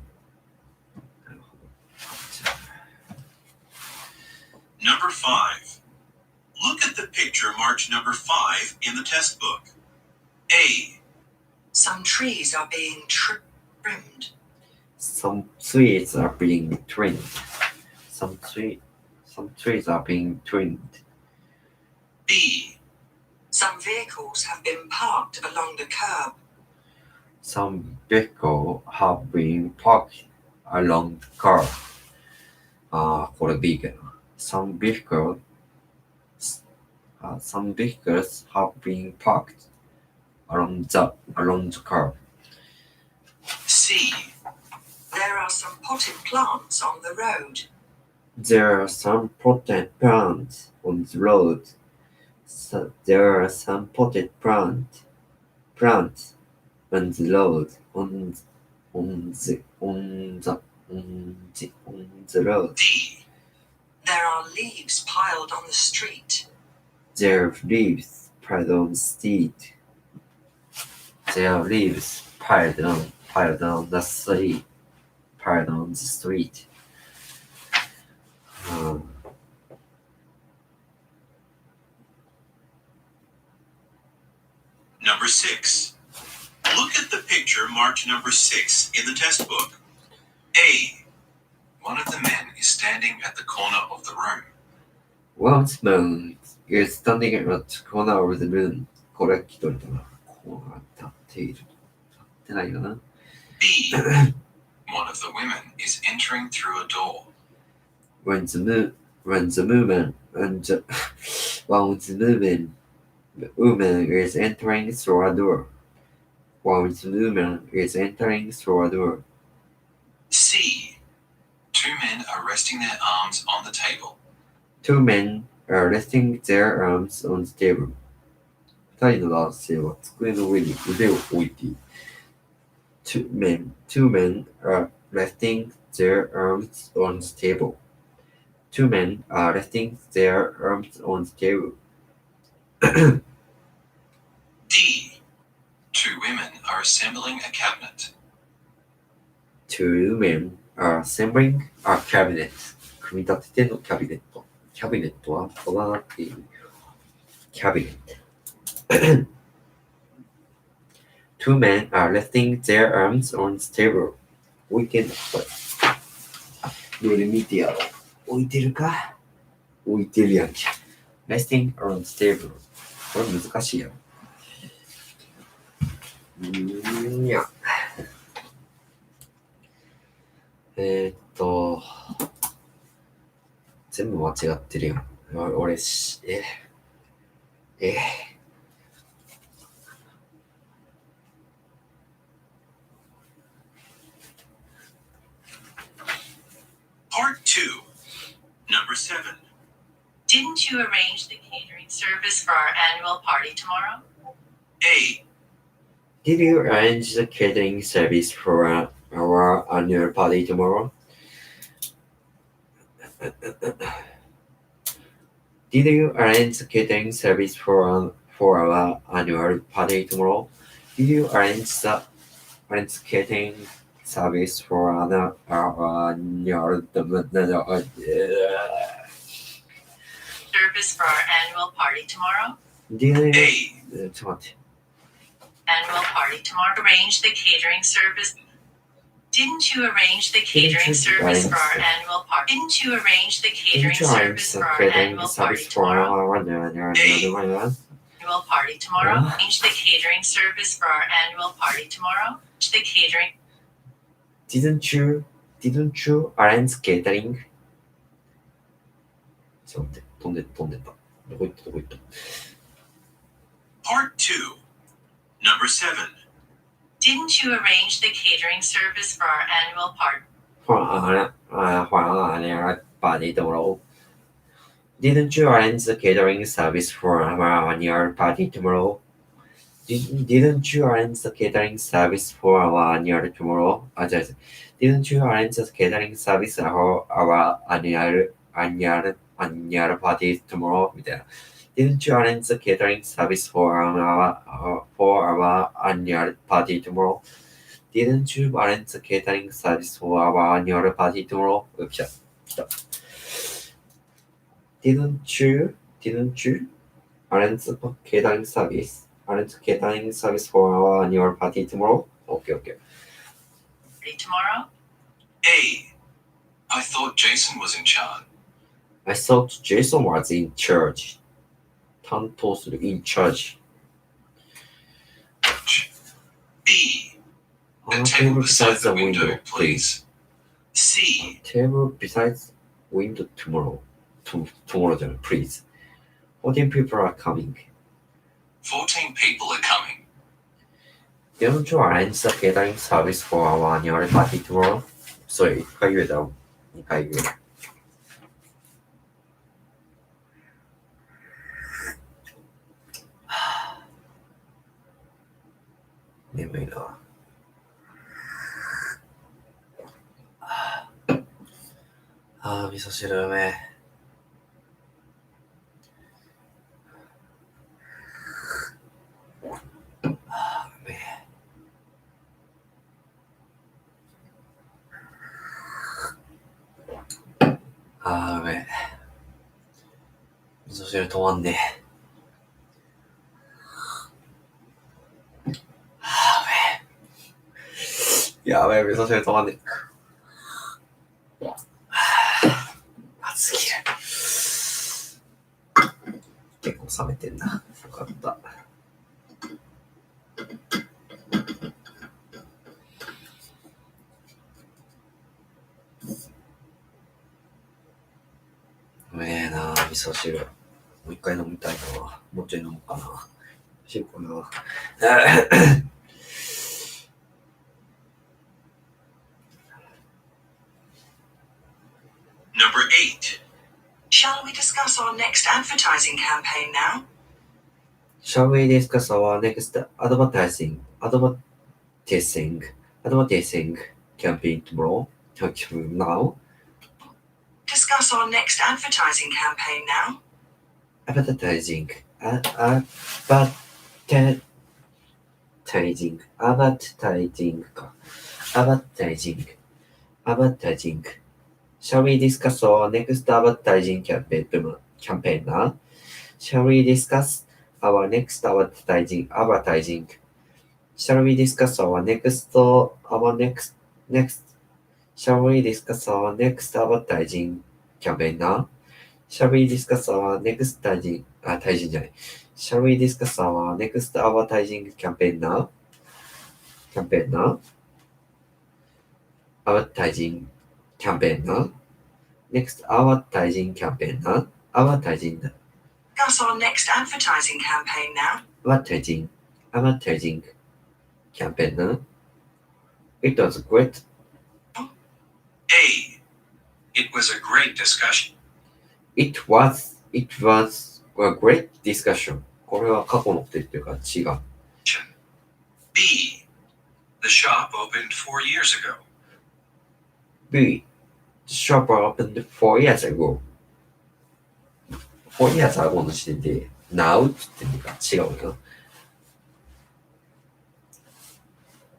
[SPEAKER 4] なるほどじゃあ
[SPEAKER 2] Number 5. Look at the picture marked number 5 in the test book. A.
[SPEAKER 6] Some trees are being trimmed.
[SPEAKER 4] Some trees are being trimmed. Some trees are being trimmed.
[SPEAKER 2] B.
[SPEAKER 6] Some vehicles have been parked along the curb.
[SPEAKER 4] Some vehicles have been parked along the curb. これ B かな。Some vehicles have been parked along the curb.
[SPEAKER 2] C.
[SPEAKER 6] There are some potted plants on the road.
[SPEAKER 4] There are some potted plants on the road. There are some potted plants on the road. On the road.
[SPEAKER 2] D.
[SPEAKER 6] There are leaves piled on the street.
[SPEAKER 4] There are leaves piled on the street. There are leaves piled on the street. Piled on the street.
[SPEAKER 2] Number 6. Look at the picture marked number 6 in the test book. A.
[SPEAKER 7] One of the men is standing at the corner of the room.
[SPEAKER 4] One man is standing at the corner of the room. これ聞いとるかな。こう立っている。立ってないかな。
[SPEAKER 2] B.
[SPEAKER 7] One of the women is entering through a door.
[SPEAKER 4] When the woman is entering through a door. When the woman is entering through a door.
[SPEAKER 2] C.
[SPEAKER 7] Two men are resting their arms on the table.
[SPEAKER 4] Two men are resting their arms on the table. 二人の男性は机の上に腕を置いている。Two men are resting their arms on the table. Two men are resting their arms on the table.
[SPEAKER 2] D.
[SPEAKER 7] Two women are assembling a cabinet.
[SPEAKER 4] Two men are assembling a cabinet. 組み立ててのキャビネット。キャビネットはこだわっている。キャビネット。Two men are resting their arms on the table. 置いてんだ、これ。どれ見てやろう。置いてるか置いてるやんけ。resting on the table. これ難しいやろ。いや。全部間違ってるやん。俺
[SPEAKER 2] Part 2. Number 7.
[SPEAKER 3] Didn't you arrange the catering service for our annual party tomorrow?
[SPEAKER 2] A.
[SPEAKER 4] Did you arrange the catering service for our annual party tomorrow? Did you arrange the catering service for our annual party tomorrow? Did you arrange the catering service for our annual
[SPEAKER 3] Service for our annual party tomorrow?
[SPEAKER 4] Did
[SPEAKER 2] A.
[SPEAKER 4] ちょっと待って。
[SPEAKER 3] Annual party tomorrow. Arrange the catering service. Didn't you arrange the catering service for our annual party? Didn't you arrange the catering service for our annual party tomorrow? Annual party tomorrow. Arrange the catering service for our annual party tomorrow. The catering.
[SPEAKER 4] Didn't you arrange catering? ちょっと待って、飛んでった。どこ行った
[SPEAKER 2] Part 2. Number 7.
[SPEAKER 3] Didn't you arrange the catering service for our annual party?
[SPEAKER 4] For our annual party tomorrow? Didn't you arrange the catering service for our annual party tomorrow? Didn't you arrange the catering service for our annual tomorrow? Didn't you arrange the catering service for our annual party tomorrow? みたいな。Didn't you arrange the catering service for our annual party tomorrow? Didn't you arrange the catering service for our annual party tomorrow? 来た。Didn't you arrange the catering service for our annual party tomorrow? Okay.
[SPEAKER 3] Ready tomorrow?
[SPEAKER 7] A. I thought Jason was in charge.
[SPEAKER 4] I thought Jason was in charge. 担当する in charge.
[SPEAKER 7] B.
[SPEAKER 4] A
[SPEAKER 7] A table beside the window, please. C.
[SPEAKER 4] Table besides window tomorrow. Tomorrow, please. 14 people are coming.
[SPEAKER 7] 14 people are coming.
[SPEAKER 4] Didn't you arrange the catering service for our annual party tomorrow? それ1回言えた2回言えた。眠いな。味噌汁うめえ。うめえ。うめえ。味噌汁止まんねえ。やべえ、味噌汁止まんねえ。熱すぎる。結構冷めてんな。よかった。うめえな、味噌汁。もう一回飲みたいな。もうちょい飲むかな。しようかな。
[SPEAKER 2] Number 8.
[SPEAKER 6] Shall we discuss our next advertising campaign now?
[SPEAKER 4] Shall we discuss our next advertising campaign tomorrow? Now?
[SPEAKER 6] Discuss our next advertising campaign now?
[SPEAKER 4] Advertisingか。Advertising. Shall we discuss our next advertising campaign now? Shall we discuss our next advertising? Shall we discuss our next Shall we discuss our next advertising campaign now? Shall we discuss our next Shall we discuss our next advertising campaign now? Advertising campaign now? Next advertising campaign now?
[SPEAKER 6] Discuss our next advertising campaign now?
[SPEAKER 4] Advertising campaign now? It was great.
[SPEAKER 5] A. It was a great discussion.
[SPEAKER 4] It was a great discussion. これは過去のっていうか違う。
[SPEAKER 5] B. The shop opened 4 years ago.
[SPEAKER 4] B. The shop opened 4 years ago. 4 years ago の時点で now って言ってるか違うよな。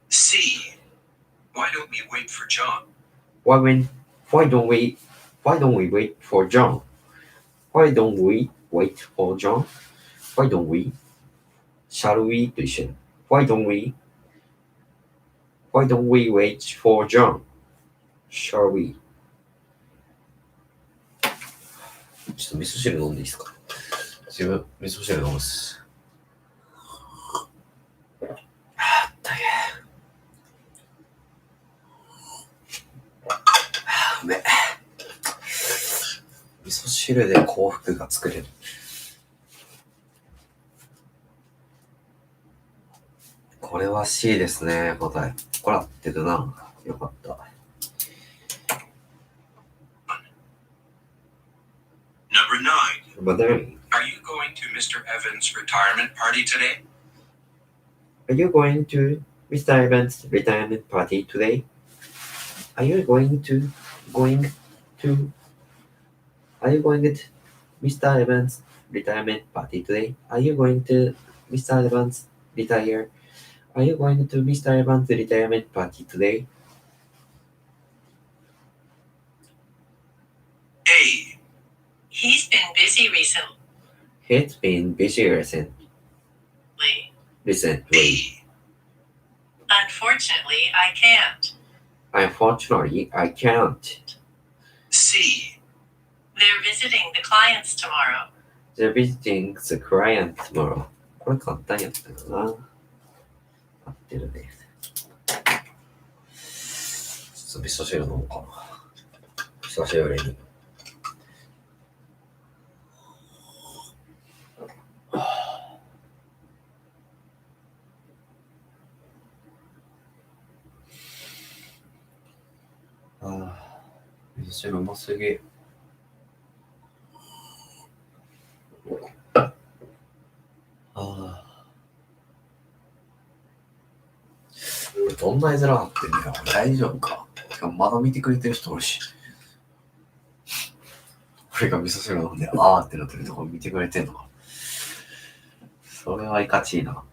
[SPEAKER 5] C. Why don't we wait for John?
[SPEAKER 4] Why don't we wait for John? Why don't we wait for John? Why don't we? Shall we と一緒に Why don't we wait for John? Shall we? ちょっと味噌汁飲んでいいですか？自分味噌汁飲むっす。うめえ。味噌汁で幸福が作れる。これは C ですね、答え。これ合ってるな。よかった。
[SPEAKER 5] Number 9.
[SPEAKER 4] Number 9.
[SPEAKER 5] Are you going to Mr. Evans' retirement party today?
[SPEAKER 4] Are you going to Mr. Evans' retirement party today? Are you going to Mr. Evans' retirement party today? Are you going to Mr. Evans retire? Are you going to Mr. Evans' retirement party today?
[SPEAKER 2] A.
[SPEAKER 3] He's been busy recently.
[SPEAKER 4] He's been busy recently.
[SPEAKER 2] B.
[SPEAKER 3] Unfortunately, I can't.
[SPEAKER 4] Unfortunately, I can't.
[SPEAKER 2] C.
[SPEAKER 3] They're visiting the clients tomorrow.
[SPEAKER 4] They're visiting the client tomorrow. これ簡単やったよな。合ってるね。ちょっと味噌汁飲もうかな。久しぶりに。ああ、味噌汁うますぎ。ああ。これどんな絵面なってんだよ。大丈夫か。てかまだ見てくれてる人おるし。俺が味噌汁飲んで、あーってなってるところ見てくれてんのか。それはいかちいな。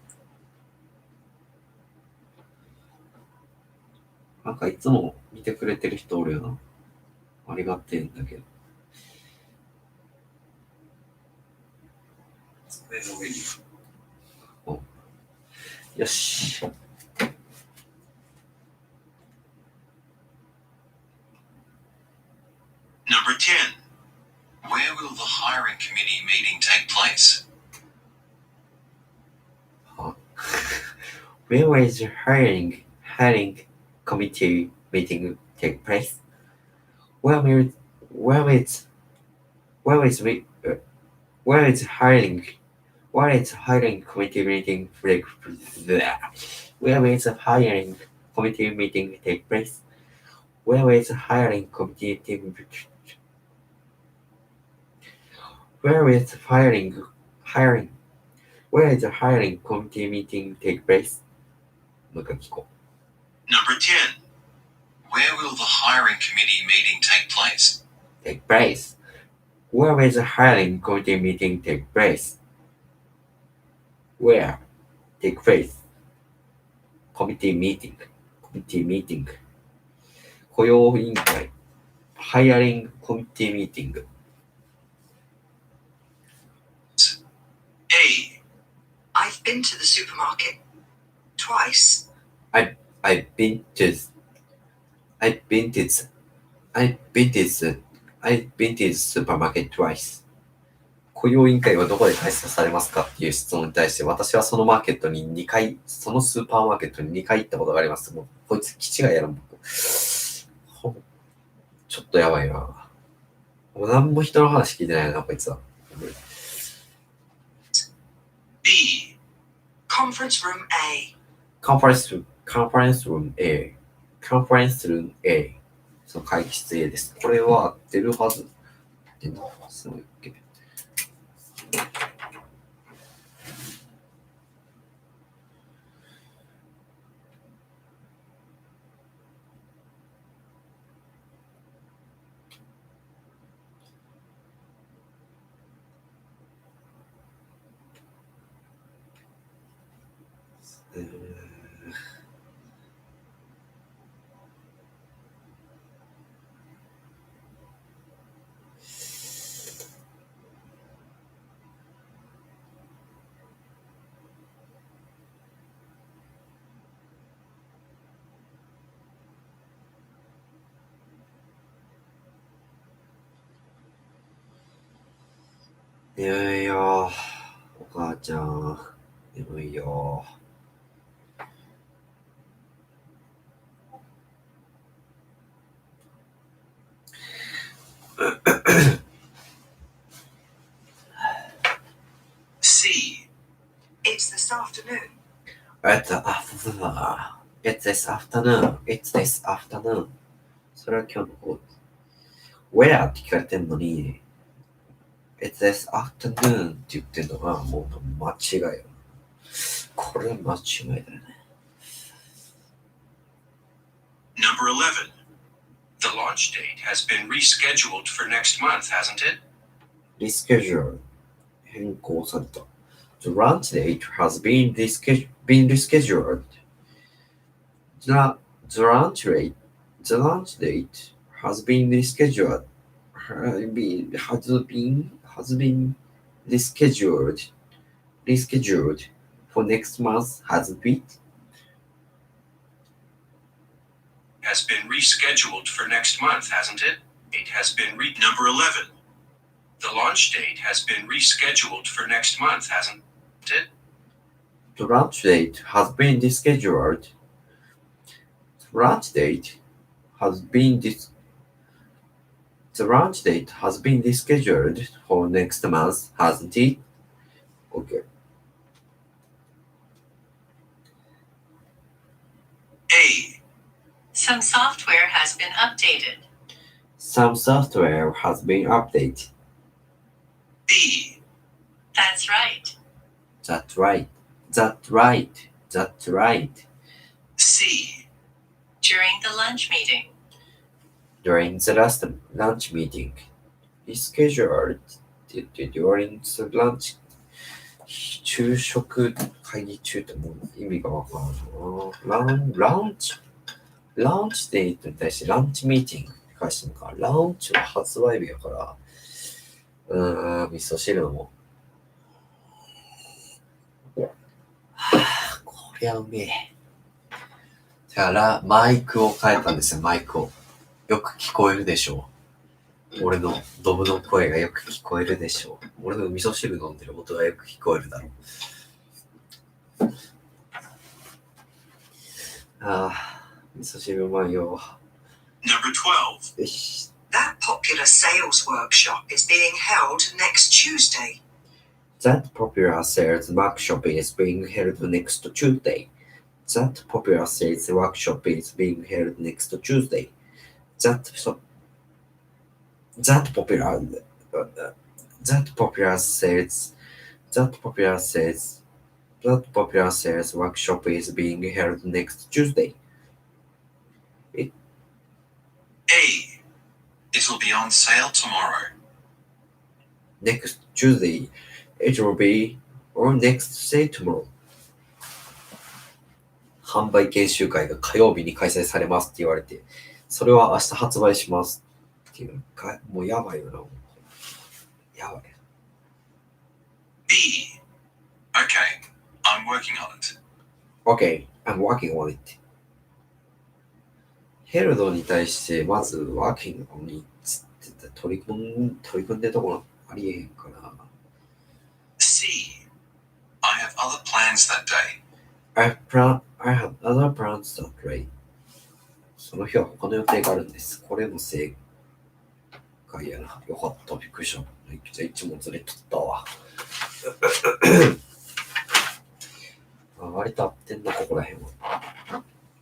[SPEAKER 4] なんかいつも見てくれてる人おるよな。ありがてえんだけど。机の上に。よし。
[SPEAKER 2] Number 10.
[SPEAKER 7] Where will the hiring committee meeting take place?
[SPEAKER 4] Where is the hiring committee meeting take place? Where is hiring committee meeting take Where is the hiring committee meeting take place? Where is hiring committee meeting Where is hiring committee meeting take place? もう一回聞こう。
[SPEAKER 2] Number 10.
[SPEAKER 7] Where will the hiring committee meeting take place?
[SPEAKER 4] Take place. Where will the hiring committee meeting take place? Where? Take place. Committee meeting. 雇用委員会。Hiring committee meeting.
[SPEAKER 2] A.
[SPEAKER 6] I've been to the supermarket twice.
[SPEAKER 4] I've been to the supermarket twice. 雇用委員会はどこで開催されますかっていう質問に対して、私はそのスーパーマーケットに2回行ったことがあります。もうこいつ気違いやろ、僕。ちょっとやばいな。もう何も人の話聞いてないな、こいつは。
[SPEAKER 2] B.
[SPEAKER 6] Conference room A.
[SPEAKER 4] Conference room A。その会議室 A です。これは合ってるはず。すごいっけ。眠いよ。お母ちゃん。眠いよ。
[SPEAKER 2] C.
[SPEAKER 6] It's this afternoon.
[SPEAKER 4] It's this afternoon. それは今日の方。Where って聞かれてんのに、It's this afternoon って言ってんのがもう間違いよ。これ間違いだよね。
[SPEAKER 2] Number 11.
[SPEAKER 5] The launch date has been rescheduled for next month, hasn't it?
[SPEAKER 4] rescheduled 変更された。The lunch date has been rescheduled. The lunch date has been rescheduled. Has been rescheduled for next month, hasn't it?
[SPEAKER 5] Has been rescheduled for next month, hasn't it? It has been
[SPEAKER 2] Number 11.
[SPEAKER 5] The launch date has been rescheduled for next month, hasn't it?
[SPEAKER 4] The launch date has been rescheduled. The launch date has been rescheduled for next month, hasn't it? Okay.
[SPEAKER 2] A.
[SPEAKER 3] Some software has been updated.
[SPEAKER 4] Some software has been updated.
[SPEAKER 2] B.
[SPEAKER 3] That's right.
[SPEAKER 4] That's right. That's right. That's right.
[SPEAKER 2] C.
[SPEAKER 3] During the lunch meeting.
[SPEAKER 4] During the last lunch meeting. Rescheduled during the lunch. 昼食会議中ってもう意味がわからんな。ランチデートに対してランチミーティングって返してるのか。ランチは発売日やから、味噌汁のも。こりゃうめえ。だからマイクを変えたんですよ、マイクを。よく聞こえるでしょう。俺のドブの声がよく聞こえるでしょう。俺の味噌汁飲んでる音がよく聞こえるだろう。味噌汁うまいよ。
[SPEAKER 2] Number 12.
[SPEAKER 4] よし。
[SPEAKER 6] That popular sales workshop is being held next Tuesday.
[SPEAKER 4] That popular sales workshop is being held next Tuesday. That popular sales workshop is being held next Tuesday. That popular sales workshop is being held next Tuesday.
[SPEAKER 2] A.
[SPEAKER 7] It'll be on sale tomorrow.
[SPEAKER 4] Next Tuesday. It will be or next Tuesday tomorrow. 販売研修会が火曜日に開催されますって言われて、それは明日発売しますっていうか、もうやばいよな。やばい。
[SPEAKER 2] B.
[SPEAKER 7] Okay, I'm working on it.
[SPEAKER 4] Okay, I'm working on it. ヘルドに対してまず working on it って取り組んでるところありえへんかな。
[SPEAKER 2] C.
[SPEAKER 7] I have other plans that day.
[SPEAKER 4] I have other plans that day. その日は他の予定があるんです。これも正解やな。よかった。びっくりした。じゃあ一問ずれとったわ。割と合ってんな、ここらへんは。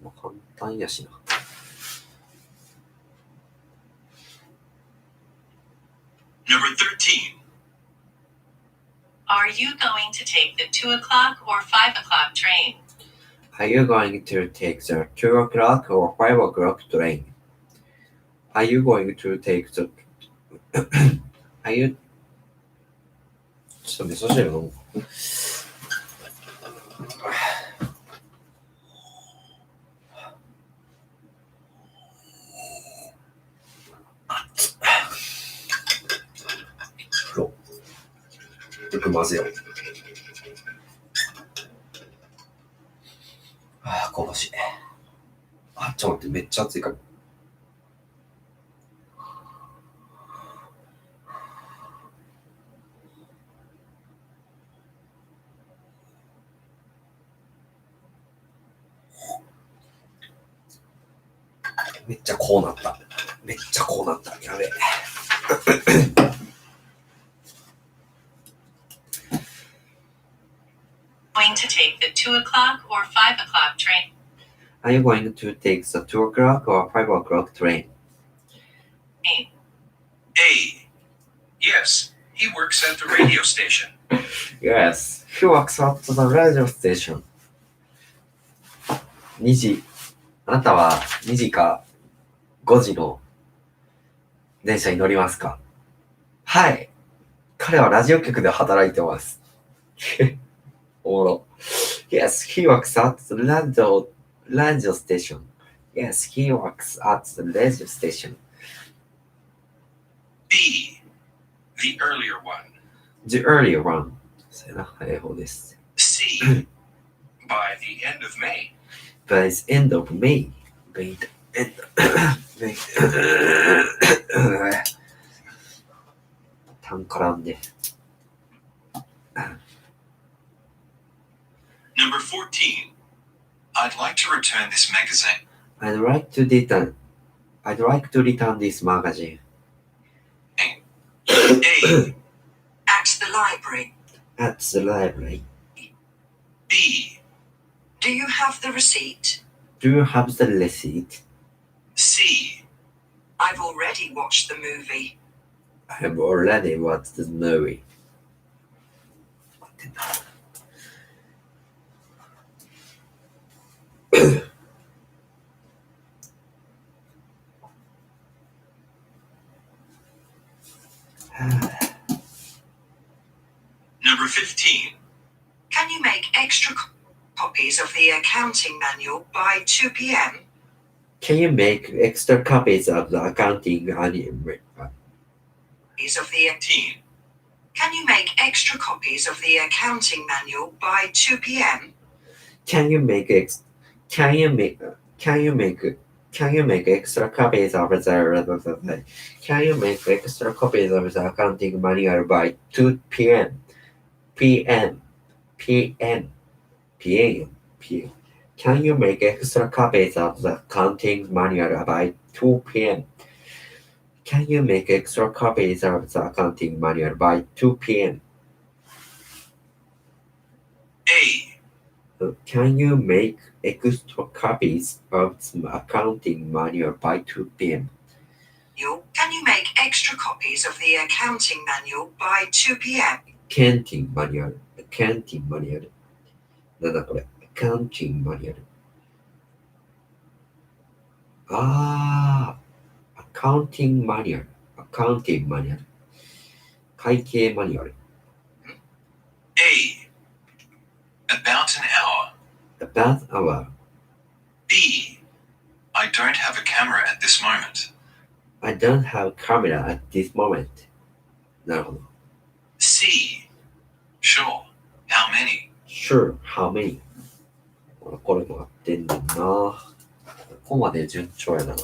[SPEAKER 4] まあ、簡単やしな。
[SPEAKER 2] Number 13.
[SPEAKER 3] Are you going to take the 2 o'clock or 5 o'clock train?
[SPEAKER 4] Are you going to take the 2 o'clock or 5 o'clock train? Are you going to take the... Are you... ちょっと味噌汁飲む。よく混ぜよう。香ばしい。ちょっと待って、めっちゃ熱いから。めっちゃこうなった。めっちゃこうなった。やべえ。
[SPEAKER 3] Going to take the 2 o'clock or 5 o'clock train?
[SPEAKER 4] Are you going to take the 2 o'clock or 5 o'clock train?
[SPEAKER 3] A.
[SPEAKER 2] A.
[SPEAKER 5] Yes, he works at the radio station.
[SPEAKER 4] Yes, he works at the radio station. 2時。あなたは2時か5時の電車に乗りますか？はい。彼はラジオ局で働いてます。おもろ。Yes, he works at the radio station. Yes, he works at the radio station.
[SPEAKER 5] B. The earlier one.
[SPEAKER 4] The earlier one. そうやな、早い方です。
[SPEAKER 5] C. By the end of May.
[SPEAKER 4] By the end of May. By the end May. 単絡んで。
[SPEAKER 5] Number 14. I'd like to return this magazine.
[SPEAKER 4] I'd like to return this magazine.
[SPEAKER 5] A.
[SPEAKER 6] At the library.
[SPEAKER 4] At the library.
[SPEAKER 5] B.
[SPEAKER 6] Do you have the receipt?
[SPEAKER 4] Do you have the receipt?
[SPEAKER 5] C.
[SPEAKER 6] I've already watched the movie.
[SPEAKER 4] I've already watched the movie.
[SPEAKER 6] 15. Can you make extra copies of the accounting manual by 2 p.m.?
[SPEAKER 4] Can you make extra copies of the accounting manual?
[SPEAKER 6] Can you make extra copies of the accounting manual by 2 p.m.?
[SPEAKER 4] Can you make extra copies of the Can you make extra copies of the accounting manual by 2 p.m.? Can you make extra copies of the accounting manual by 2 p.m.? Can you make extra copies of the accounting manual by 2 p.m.?
[SPEAKER 5] A.
[SPEAKER 4] Can you make extra copies of the accounting manual by 2 p.m.?
[SPEAKER 6] Can you make extra copies of the accounting manual by 2 p.m.?
[SPEAKER 4] Accounting manual. なんだこれ accounting manual. accounting manual. 会計マニュアル。
[SPEAKER 5] A. About an hour.
[SPEAKER 4] About an hour.
[SPEAKER 5] B. I don't have a camera at this moment.
[SPEAKER 4] I don't have a camera at this moment. なるほど。
[SPEAKER 5] C. Sure. How many?
[SPEAKER 4] Sure, how many? これも合ってんねんな。ここまで順調やな。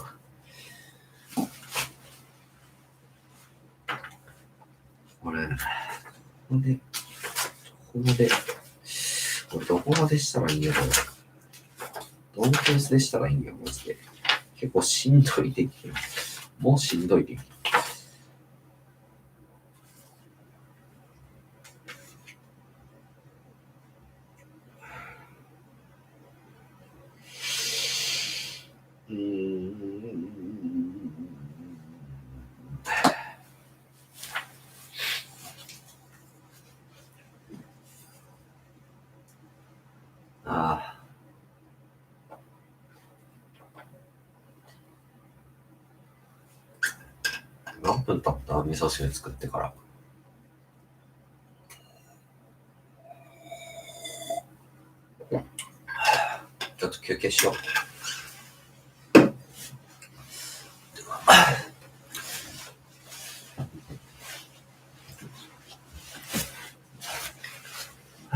[SPEAKER 4] これ、俺どこまでしたらいいんやろ。どのペースでしたらいいんや、マジで。結構しんどいできる。もうしんどいできる。何分経った味噌汁作ってから。ちょっと休憩しよう。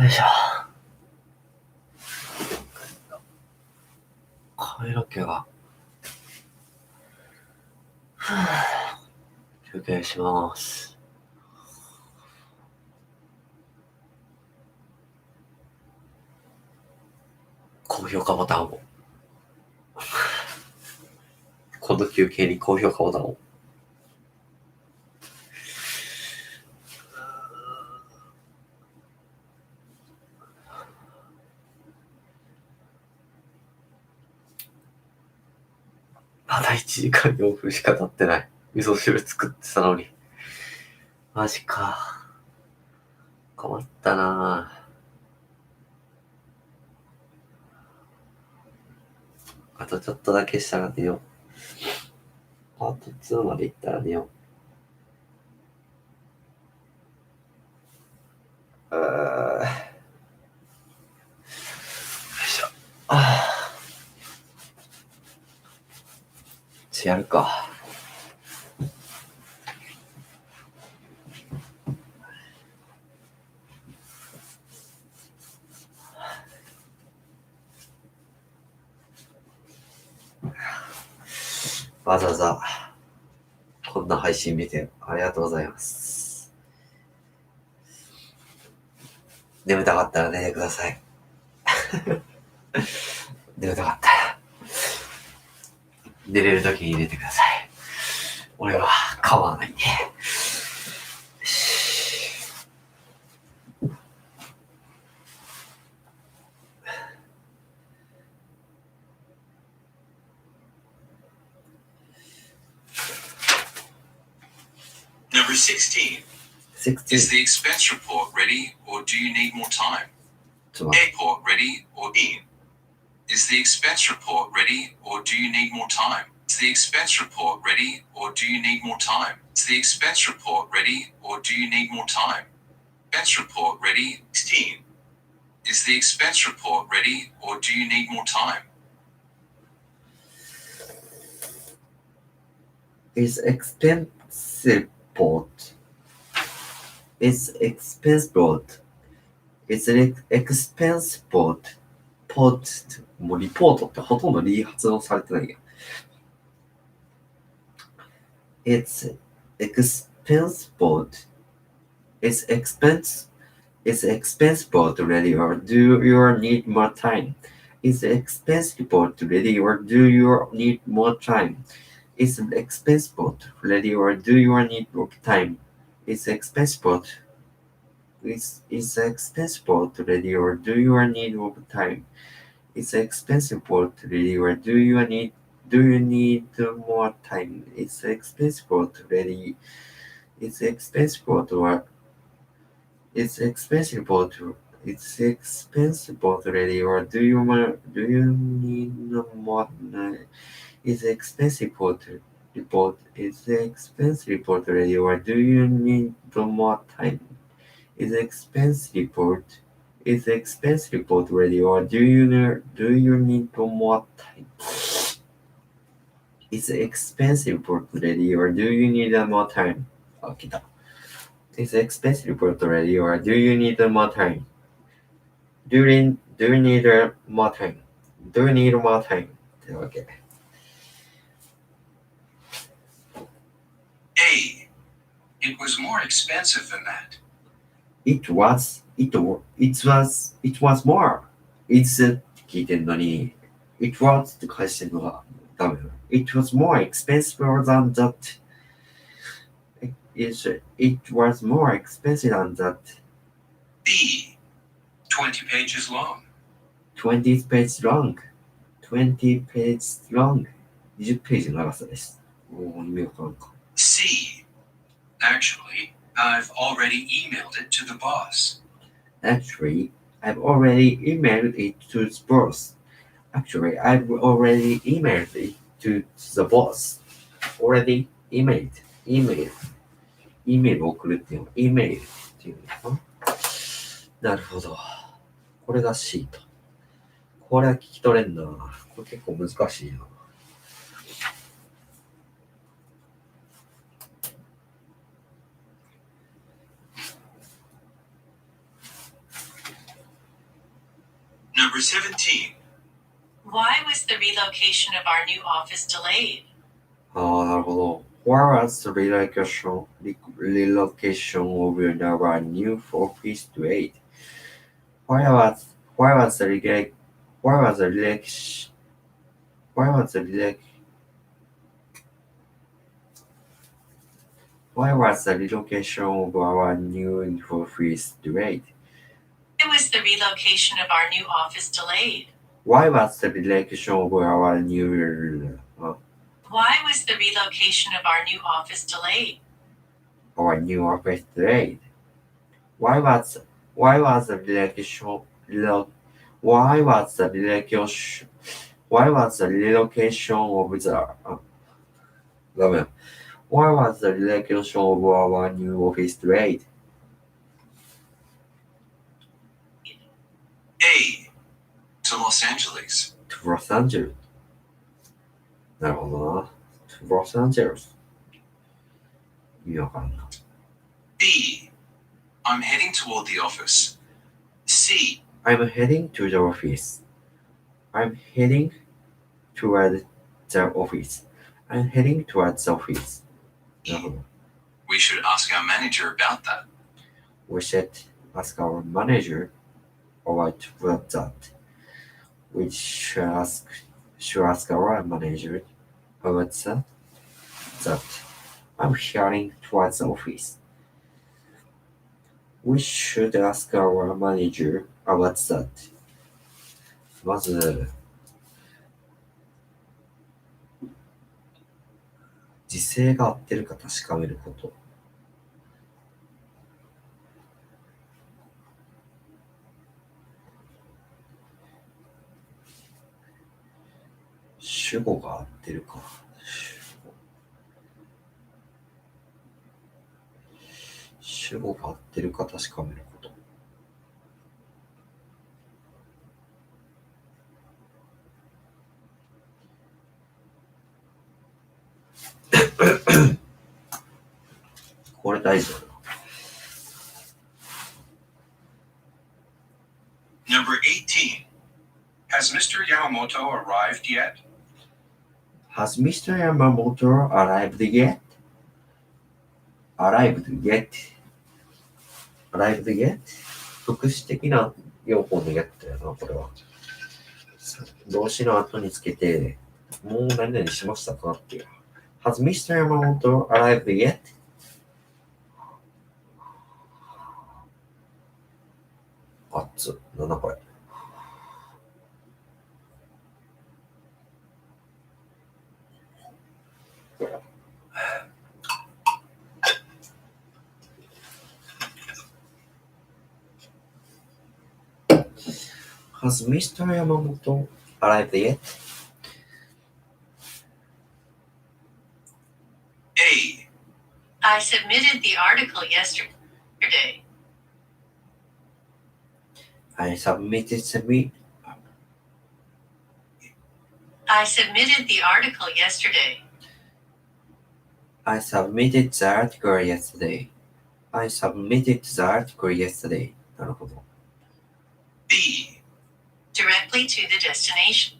[SPEAKER 4] よいしょ。髪の毛が。休憩します。高評価ボタンを。この休憩に高評価ボタンを。まだ1時間4分しか経ってない。味噌汁作ってたのに。マジか。困ったなぁ。あとちょっとだけしたら寝よう。パート2まで行ったら寝よう。やるか。わざわざこんな配信見てありがとうございます。眠たかったら寝てください。眠たかったら寝れるときに寝てください。俺は構わないんで。
[SPEAKER 2] Number 16.
[SPEAKER 4] 16
[SPEAKER 7] Is the expense report ready or do you need more time?
[SPEAKER 4] ちょっと待って
[SPEAKER 7] Report ready or
[SPEAKER 2] B.
[SPEAKER 7] is the expense report ready or do you need more time? Is the expense report ready or do you need more time? Is the expense report ready or do you need more time? Expense report ready.
[SPEAKER 2] 16.
[SPEAKER 7] Is the expense report ready or do you need more time?
[SPEAKER 4] Is expense report. Is expense report. Is expense report. ポートもうリポートってほとんどリ発音されてないよ。It's expense report. Is expense report ready or do you need more time? Is expense report ready or do you need more time? Is expense report ready or do you need more time? Is expense report expense report ready or do you need more time? Is expense report ready or do you need more time? Is expense report ready? Is expense report or Is expense report ready or do you need more? Is expense report ready or do you need more time? Is expense report ready or do you need more time? Is expense report ready or do you need more time? あ、来た。Is expense report ready or do you need more time? Do you need more time? Do you need more time? というわけ。
[SPEAKER 7] A. It was more expensive than that.
[SPEAKER 4] It was more. It's って聞いてんのに It was って返してんのがダメだ。It was more expensive than that. It was more expensive than that.
[SPEAKER 7] B. 20 pages long.
[SPEAKER 4] 20 pages long. 20 pages long. 20ページの長さです。おー、意味わからんか。
[SPEAKER 7] C. Actually, I've already emailed it to the boss.
[SPEAKER 4] Actually, I've already emailed it to the boss. Already emailed it to the boss. Already emailed. イメールを送るっていうの。イメールっていうのかな。なるほど。これが C と。これは聞き取れんな。これ結構難しいな。
[SPEAKER 2] Number 17.
[SPEAKER 3] Why was the relocation of our new office delayed?
[SPEAKER 4] ああ、なるほど。Where was the relocation of our new office delayed? Where was the relocation of our new office delayed?
[SPEAKER 3] Why was the relocation of our new office delayed?
[SPEAKER 4] Why was the relocation of our new
[SPEAKER 3] Why was the relocation of our new office delayed?
[SPEAKER 4] office delayed? Why was the relocation of Why was the relocation of our new office delayed?
[SPEAKER 7] A. To Los Angeles.
[SPEAKER 4] To Los Angeles. なるほどな。To Los Angeles. 意味わからんな。
[SPEAKER 7] B. I'm heading toward the office. C.
[SPEAKER 4] I'm heading to the office. I'm heading toward the office. I'm heading towards the office. なるほど。
[SPEAKER 7] We should ask our manager about that.
[SPEAKER 4] We should ask our manager about that. We should ask our manager about that. I'm heading towards the office. We should ask our manager about that. まず、時制が合ってるか確かめること。主語が合ってるか。主語が合ってるか確かめること。これ大事だな。
[SPEAKER 5] Number 18. Has Mr. Yamamoto arrived yet?
[SPEAKER 4] Has Mr. Yamamoto arrived yet? Arrived yet? Arrived yet? 副詞的な用法の yet だよな、これは。動詞の後につけて、もう何々しましたかっていう。Has Mr. Yamamoto arrived yet? あっつ、なんだこれ。Has Mr. Yamamoto arrived yet?
[SPEAKER 5] A.
[SPEAKER 3] I submitted the article yesterday.
[SPEAKER 4] I submitted
[SPEAKER 3] I submitted the article yesterday.
[SPEAKER 4] I submitted the article yesterday. I submitted the article yesterday. なるほど。
[SPEAKER 5] B.
[SPEAKER 3] Directly to the destination.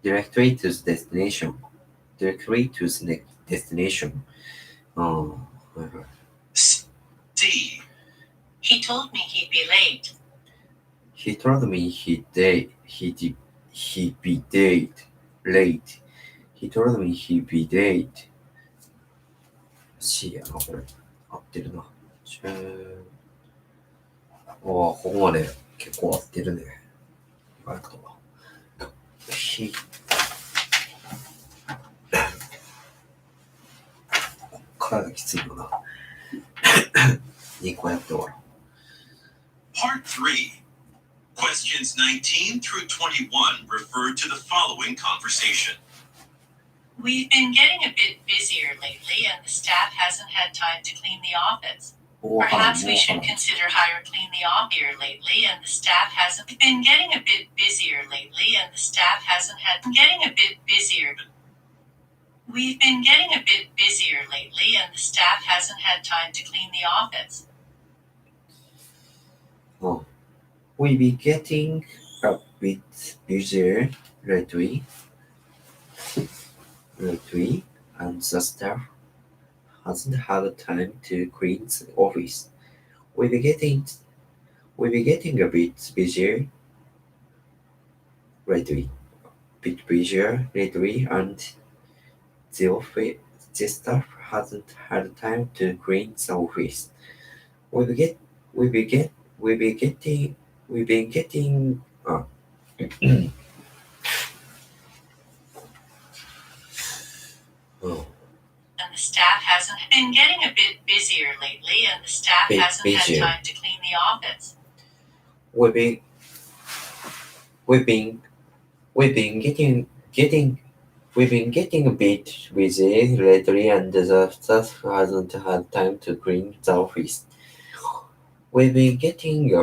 [SPEAKER 4] Directly to the destination. Directly to the destination. はいはい。
[SPEAKER 5] C.
[SPEAKER 3] He told me he'd be late.
[SPEAKER 4] He told me he'd be late. He told me he'd be late. C やな、これ。合ってるな。ここまで結構合ってるね。意外と。こっからがきついよな。2個やって終わろう。
[SPEAKER 2] Part 3. Questions 19 through 21 refer to the following conversation.
[SPEAKER 3] We've been getting a bit busier lately and the staff hasn't had time to clean the office. Perhaps we should consider clean the office here lately and the staff hasn't been getting a bit busier lately and the staff hasn't had getting a bit busier. We've been getting a bit busier lately and the staff hasn't had time to clean the office.
[SPEAKER 4] We'll be getting a bit busier lately, and the staff hasn't had time to clean the office. We'll be getting a bit busier lately, and the staff hasn't had time to clean the office. We've been getting
[SPEAKER 3] And the staff hasn't been getting a bit busier lately and the staff hasn't had time to clean the office.
[SPEAKER 4] We've been getting a bit busy lately and the staff hasn't had time to clean the office. We've been getting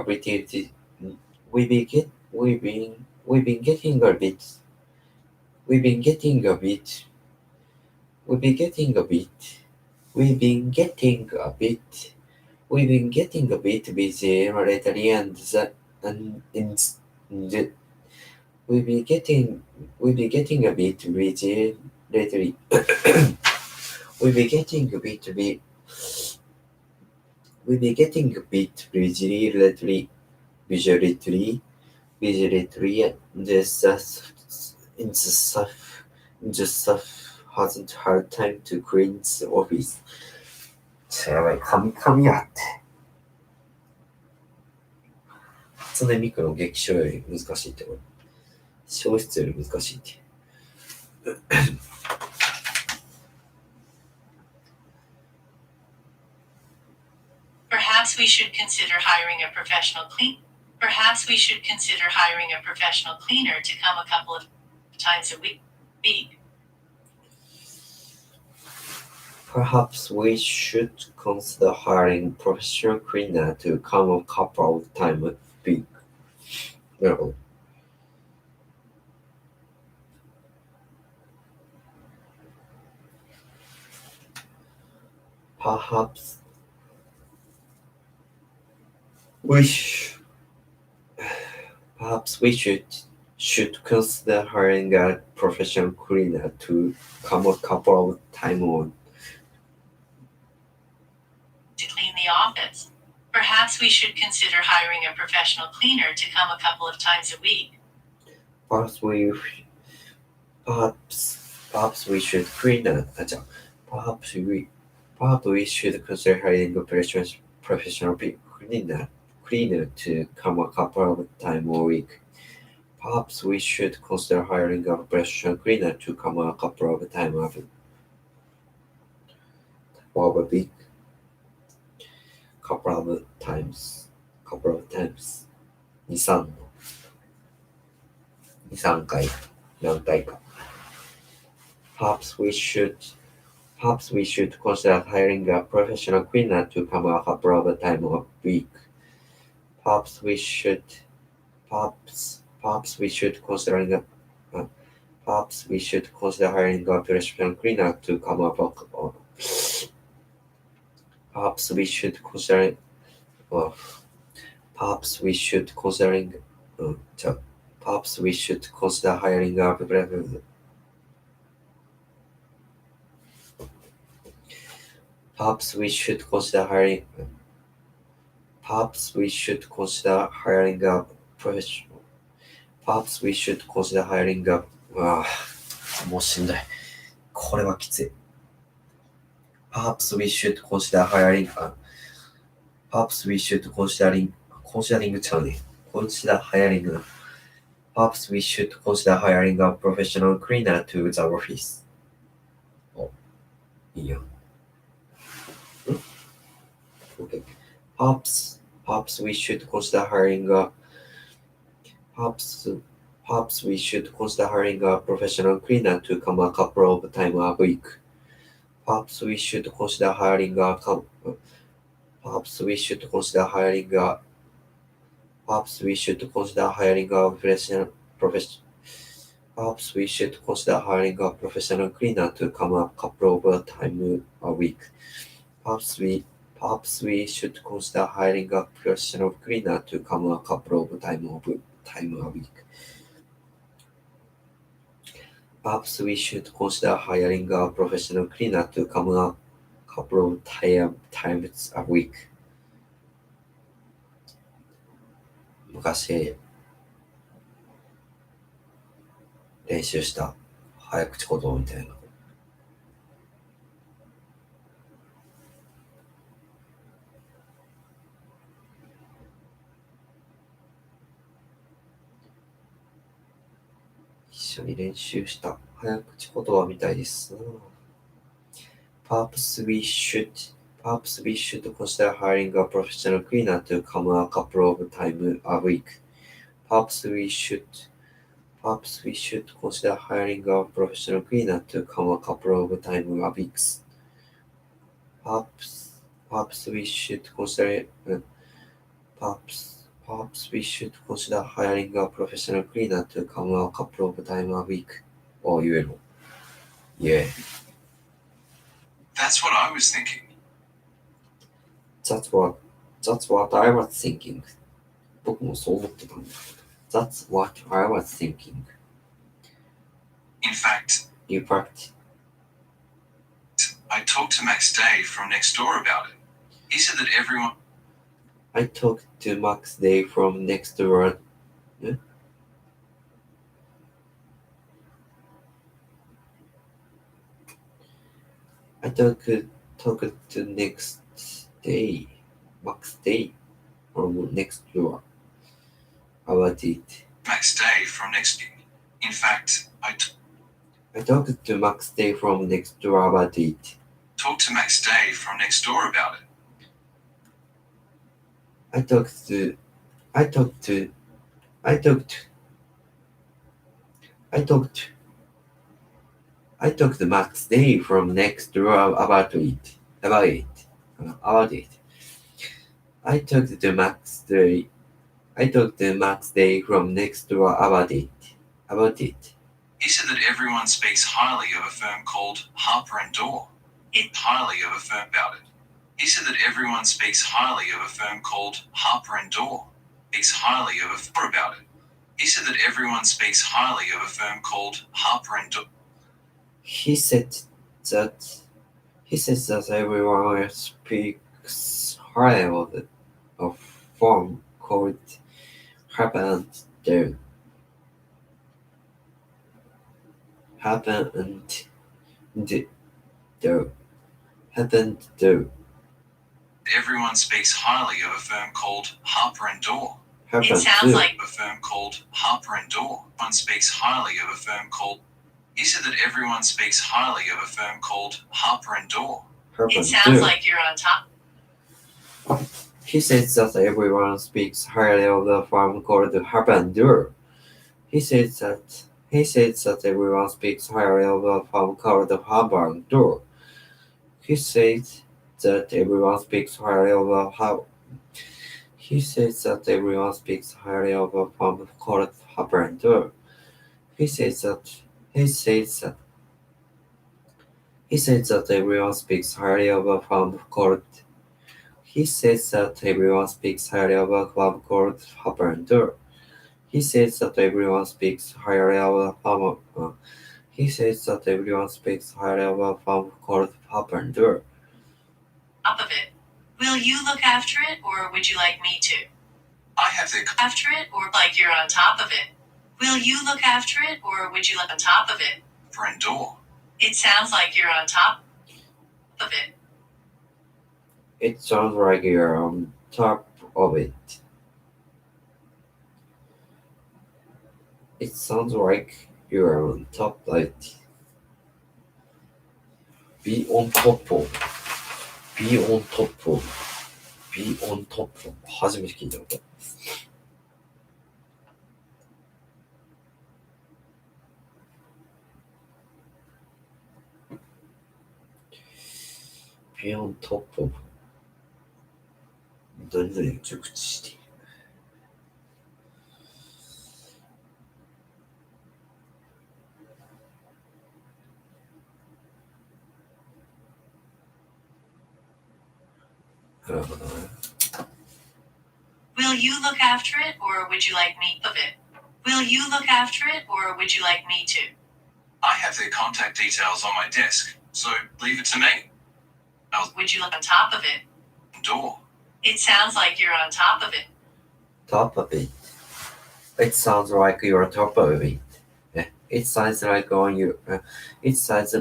[SPEAKER 4] a bit We've been getting a bit busy lately and we've been getting a bit busy lately. we've been getting a bit busy We've been getting a bit busy lately. The staff hasn't had time to clean the office. やばい、神やって。初音ミクの劇場より難しいってこれ。消失より難しいって。
[SPEAKER 3] Perhaps we should consider hiring a professional Perhaps we should consider hiring a professional cleaner to come a couple of times a week.
[SPEAKER 4] Perhaps we should consider hiring professional cleaner to come a couple of times a week. なるほど。Perhaps we should consider hiring a professional cleaner to come a couple of times
[SPEAKER 3] to clean the office. Perhaps we should consider hiring a professional cleaner to come a couple of times a week.
[SPEAKER 4] Perhaps we should consider hiring a professional cleaner to come a couple of times a week. Perhaps we should consider hiring a professional cleaner to come a couple of times a week. Couple of times. 2、3回、何回か。Perhaps we should consider hiring a professional cleaner to come a couple of times a week. Perhaps we should consider hiring a professional cleaner to come a Perhaps we should consider hiring a Perhaps we should consider hiring a professional. Perhaps we should consider hiring a もうしんどい。これはきつい。Perhaps we should consider hiring a Perhaps we should consider hiring a professional cleaner to the office. お、いいよ。Okay. Perhaps we should consider hiring a professional cleaner to come a couple of times a week. Perhaps we should consider hiring a professional cleaner to come a couple of times a week. Perhaps we should consider hiring a professional cleaner to come a couple of times a week. Perhaps we should consider hiring a professional cleaner to come a couple of times a week. 昔練習した早口言葉みたいな。一緒に練習した早口言葉みたいですな。Perhaps we should consider hiring a professional cleaner to come a couple of times a week. Perhaps we should consider hiring a professional cleaner to come a couple of times a week. Perhaps we should consider hiring a professional cleaner to come a couple of times a week. お、言える。言え。
[SPEAKER 7] That's what I was thinking.
[SPEAKER 4] That's what I was thinking. 僕もそう思ってたんだ。That's what I was thinking.
[SPEAKER 7] In fact,
[SPEAKER 4] In fact,
[SPEAKER 7] I talked to Max Day from next door about it. He said that everyone
[SPEAKER 4] I talked to Max Day from next door. I talked to next day, Max Day from next door about it.
[SPEAKER 7] Max Day from next In fact, I
[SPEAKER 4] talked to Max Day from next door about it.
[SPEAKER 7] talked to Max Day from next door about it.
[SPEAKER 4] I talked to Max Day from next door about it. I talked to Max Day from next door about it.
[SPEAKER 7] He said that everyone speaks highly of a firm called Harper and Dorr. Highly of a firm about it. He said that everyone speaks highly of a firm called Harper and Dorr. Speaks highly of a firm about it. He said that everyone speaks highly of a firm called Harper and Dorr.
[SPEAKER 4] He said that everyone speaks highly of a firm called Harper and Dorr.
[SPEAKER 7] Everyone speaks highly of a firm called Harper and Dorr.
[SPEAKER 3] It sounds like
[SPEAKER 7] A firm called Harper and Dorr. One speaks highly of a firm called. He said that everyone speaks highly of a firm called Harper and Dorr.
[SPEAKER 3] it sounds like you're on top.
[SPEAKER 4] He says that everyone speaks highly of a firm called Harper and Dorr. He says that everyone speaks highly of a firm called Harper and Dorr. He says that everyone speaks highly of a He says that everyone speaks highly of a firm called Harper and Dorr. He says that everyone speaks highly of a firm called. He says that everyone speaks highly of a firm called Harper and Dorr. He says that everyone speaks highly of a firm. He says that everyone speaks highly of a firm called Harper and Dorr.
[SPEAKER 3] Top of it. Will you look after it, or would you like me to?
[SPEAKER 7] I have the.
[SPEAKER 3] After it, or like you're on top of it? Will you look after it, or would you look on top of it?
[SPEAKER 7] Harper and Dorr.
[SPEAKER 3] It sounds like you're on top of it.
[SPEAKER 4] It sounds like you're on top of it. It sounds like you're on top of it. Be on top of. Be on top of. Be on top of. 初めて聞いたこと。Be on top of. 何々を熟知している。なるほどね。
[SPEAKER 3] Will you look after it, or would you like me of it? Will you look after it, or would you like me to?
[SPEAKER 7] I have their contact details on my desk, so leave it to me.
[SPEAKER 3] Would you look on top of it?
[SPEAKER 7] Dorr.
[SPEAKER 3] It sounds like you're on top of it.
[SPEAKER 4] Top of it. It sounds like you're on top of it. It sounds like on you. It sounds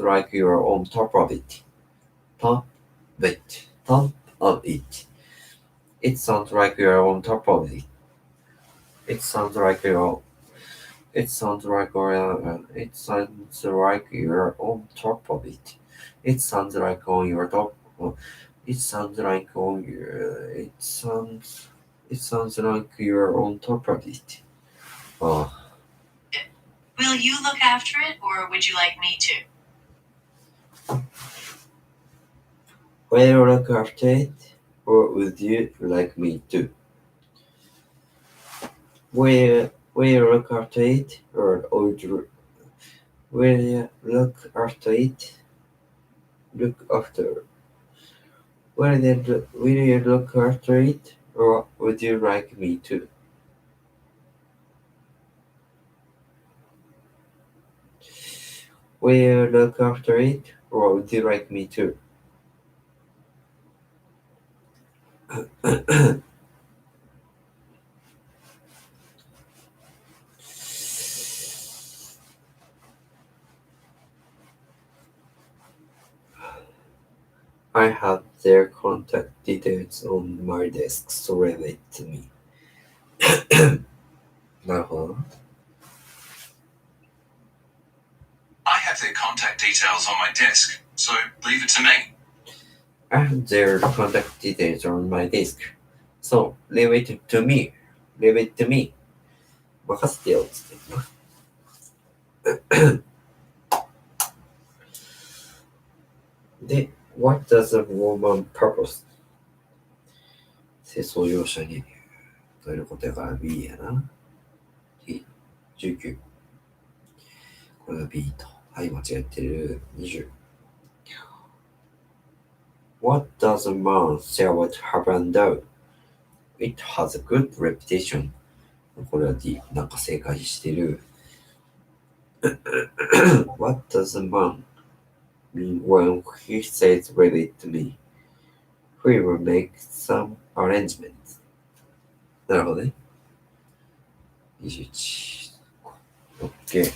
[SPEAKER 4] like you're on top of it. Top of it. Top of it. It sounds like you're on top of it. It sounds like you're. It sounds like you're on top of it. It sounds like on your top. It sounds like on your. It sounds like you're on top of it.
[SPEAKER 3] Will you look after it, or would you like me to?
[SPEAKER 4] Will you look after it, or would you like me to? Will you look after it, or would you? Will you look after it, look after? Will you look after it, or would you like me to? Will you look after it, or would you like me to? I have their contact details on my desk, so leave it to me. なるほど。
[SPEAKER 7] I have their contact details on my desk, so leave it to me.
[SPEAKER 4] I have their contact details on my desk, so leave it to me. Leave it to me. 任せてよ、つってな。で、What does a woman purpose? 清掃業者にということやから B やな。19。これが B と。はい、間違えてる。20。What does a man sell at Harvard? It has a good reputation. これは D。なんか正解してる。What does a man mean when he says leave it to me? We will make some arrangements. なるほどね。21。OK。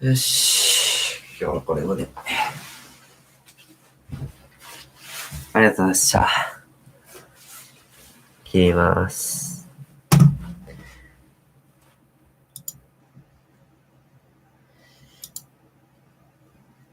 [SPEAKER 4] よし。今日はこれまで。ありがとうございました。切ります。